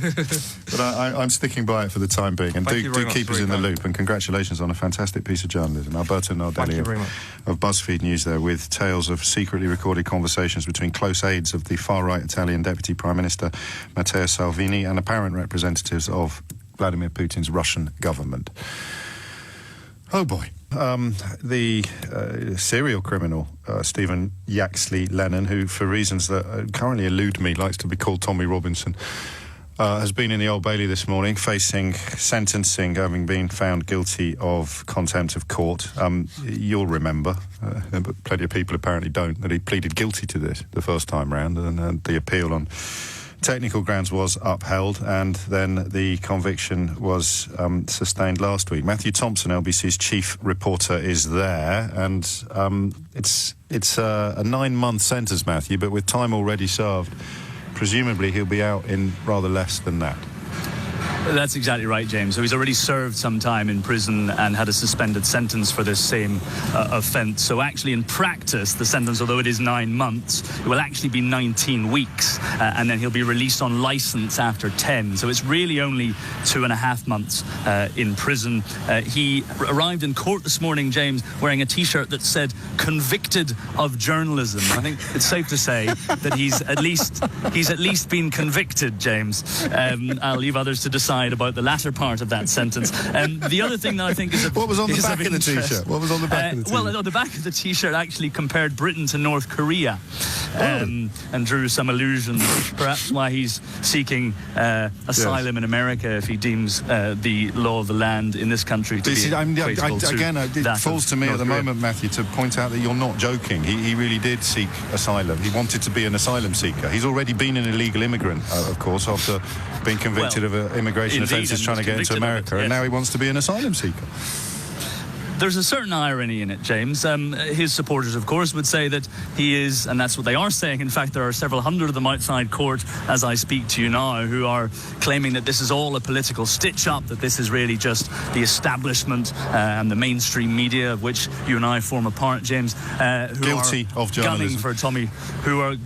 But I'm sticking by it for the time being, and do keep us in the loop. And congratulations on a fantastic piece of journalism, Alberto Nardelli of BuzzFeed News there, with tales of secretly recorded conversations between close aides of the far-right Italian Deputy Prime Minister Matteo Salvini and apparent representatives of Vladimir Putin's Russian government. Oh boy. The serial criminal, Stephen Yaxley Lennon, who, for reasons that currently elude me, likes to be called Tommy Robinson, has been in the Old Bailey this morning, facing sentencing, having been found guilty of contempt of court. You'll remember, but plenty of people apparently don't, that he pleaded guilty to this the first time round, and the appeal on technical grounds was upheld, and then the conviction was sustained last week. Matthew Thompson, LBC's chief reporter, is there, and it's a 9-month sentence, Matthew, but with time already served, presumably he'll be out in rather less than that. That's exactly right, James. So he's already served some time in prison and had a suspended sentence for this same offence. So actually, in practice, the sentence, although it is 9 months, it will actually be 19 weeks. And then he'll be released on licence after 10. So it's really only 2.5 months in prison. He arrived in court this morning, James, wearing a T-shirt that said, convicted of journalism. I think it's safe to say that he's at least been convicted, James. I'll leave others to decide decide about the latter part of that sentence. The other thing that I think is what was on the back of the T-shirt? What was on the back of the T-shirt? Well, on the back of the T-shirt actually compared Britain to North Korea, and drew some allusions, perhaps why he's seeking asylum in America if he deems the law of the land in this country to be equatable to again, it falls to me at the moment, Matthew, to point out that you're not joking. He really did seek asylum. He wanted to be an asylum seeker. He's already been an illegal immigrant, of course, after being convicted of immigration offences trying to get into America, and now he wants to be an asylum seeker. There's a certain irony in it, James. His supporters, of course, would say that he is, and that's what they are saying. In fact, there are several hundred of them outside court as I speak to you now who are claiming that this is all a political stitch-up, that this is really just the establishment and the mainstream media, of which you and I form a part, James, who guilty of journalism, gunning for Tommy, who are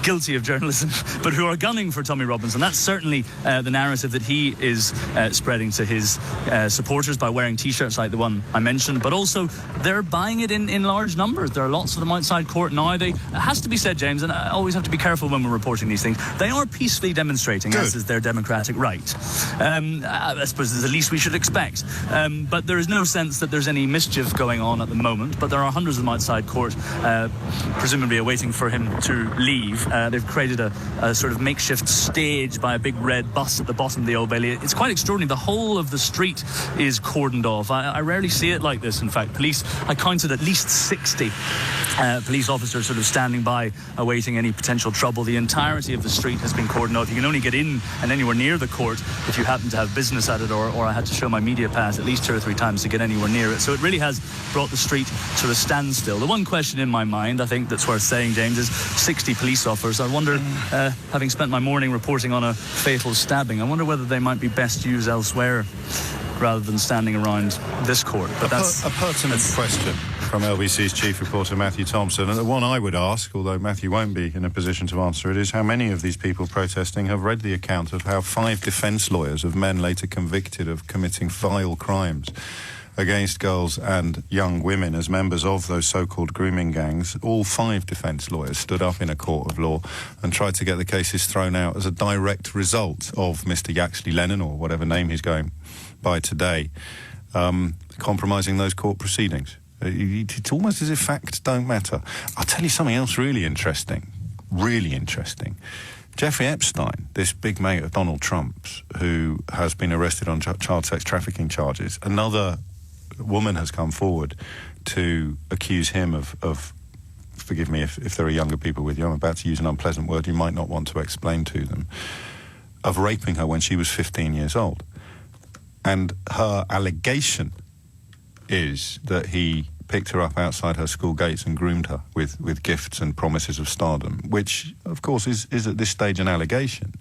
guilty of journalism, but who are gunning for Tommy Robinson. That's certainly the narrative that he is spreading to his supporters by wearing T-shirts like the one I mentioned. But also, they're buying it in large numbers. There are lots of them outside court now. It has to be said, James, and I always have to be careful when we're reporting these things, they are peacefully demonstrating, as is their democratic right. I suppose it's the least we should expect. But there is no sense that there's any mischief going on at the moment. But there are hundreds of them outside court, presumably awaiting for him to leave. They've created a sort of makeshift stage by a big red bus at the bottom of the Old Bailey. It's quite extraordinary. The whole of the street is cordoned off. I rarely see it like this. In fact, I counted at least 60 police officers sort of standing by awaiting any potential trouble. The entirety of the street has been cordoned off. You can only get in and anywhere near the court if you happen to have business at it, or I had to show my media pass at least 2 or 3 times to get anywhere near it. So it really has brought the street to a standstill. The one question in my mind, I think that's worth saying, James, is 60 police officers. I wonder, having spent my morning reporting on a fatal stabbing, I wonder whether they might be best used elsewhere rather than standing around this court. But that's a pertinent question from LBC's chief reporter Matthew Thompson, and the one I would ask, although Matthew won't be in a position to answer it, is how many of these people protesting have read the account of how 5 defence lawyers of men later convicted of committing vile crimes against girls and young women as members of those so-called grooming gangs. All 5 defence lawyers stood up in a court of law and tried to get the cases thrown out as a direct result of Mr. Yaxley Lennon, or whatever name he's going by today, compromising those court proceedings. It's almost as if facts don't matter. I'll tell you something else really interesting. Jeffrey Epstein, this big mate of Donald Trump's, who has been arrested on child sex trafficking charges, another woman has come forward to accuse him of forgive me if there are younger people with you, I'm about to use an unpleasant word you might not want to explain to them, of raping her when she was 15 years old. And her allegation is that he picked her up outside her school gates and groomed her with gifts and promises of stardom, which, of course, is at this stage an allegation.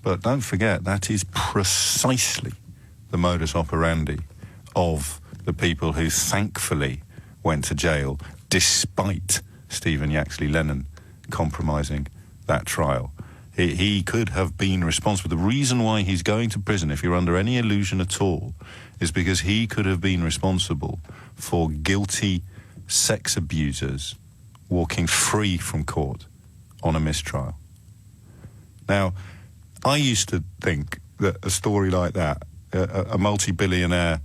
But don't forget, that is precisely the modus operandi of the people who thankfully went to jail despite Stephen Yaxley Lennon compromising that trial. He could have been responsible. The reason why he's going to prison, if you're under any illusion at all, is because he could have been responsible for guilty sex abusers walking free from court on a mistrial. Now, I used to think that a story like that, a multi-billionaire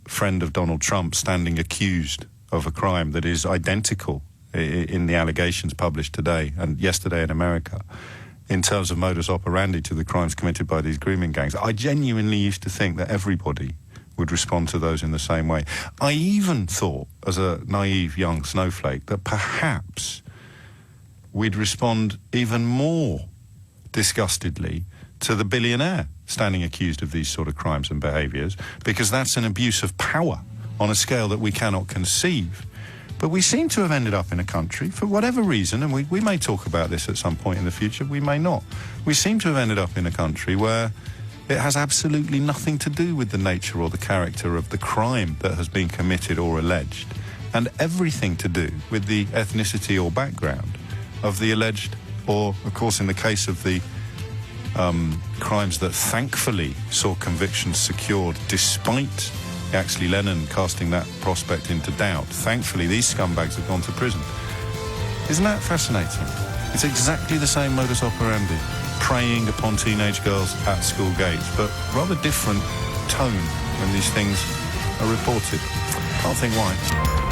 friend of Donald Trump standing accused of a crime that is identical in the allegations published today and yesterday in America, in terms of modus operandi to the crimes committed by these grooming gangs, I genuinely used to think that everybody would respond to those in the same way. I even thought, as a naive young snowflake, that perhaps we'd respond even more disgustedly to the billionaire standing accused of these sort of crimes and behaviours, because that's an abuse of power on a scale that we cannot conceive. But we seem to have ended up in a country, for whatever reason, and we may talk about this at some point in the future, we may not. We seem to have ended up in a country where it has absolutely nothing to do with the nature or the character of the crime that has been committed or alleged, and everything to do with the ethnicity or background of the alleged, or, of course, in the case of the crimes that thankfully saw convictions secured despite Yaxley Lennon casting that prospect into doubt. Thankfully, these scumbags have gone to prison. Isn't that fascinating? It's exactly the same modus operandi, preying upon teenage girls at school gates, but rather different tone when these things are reported. Can't think why.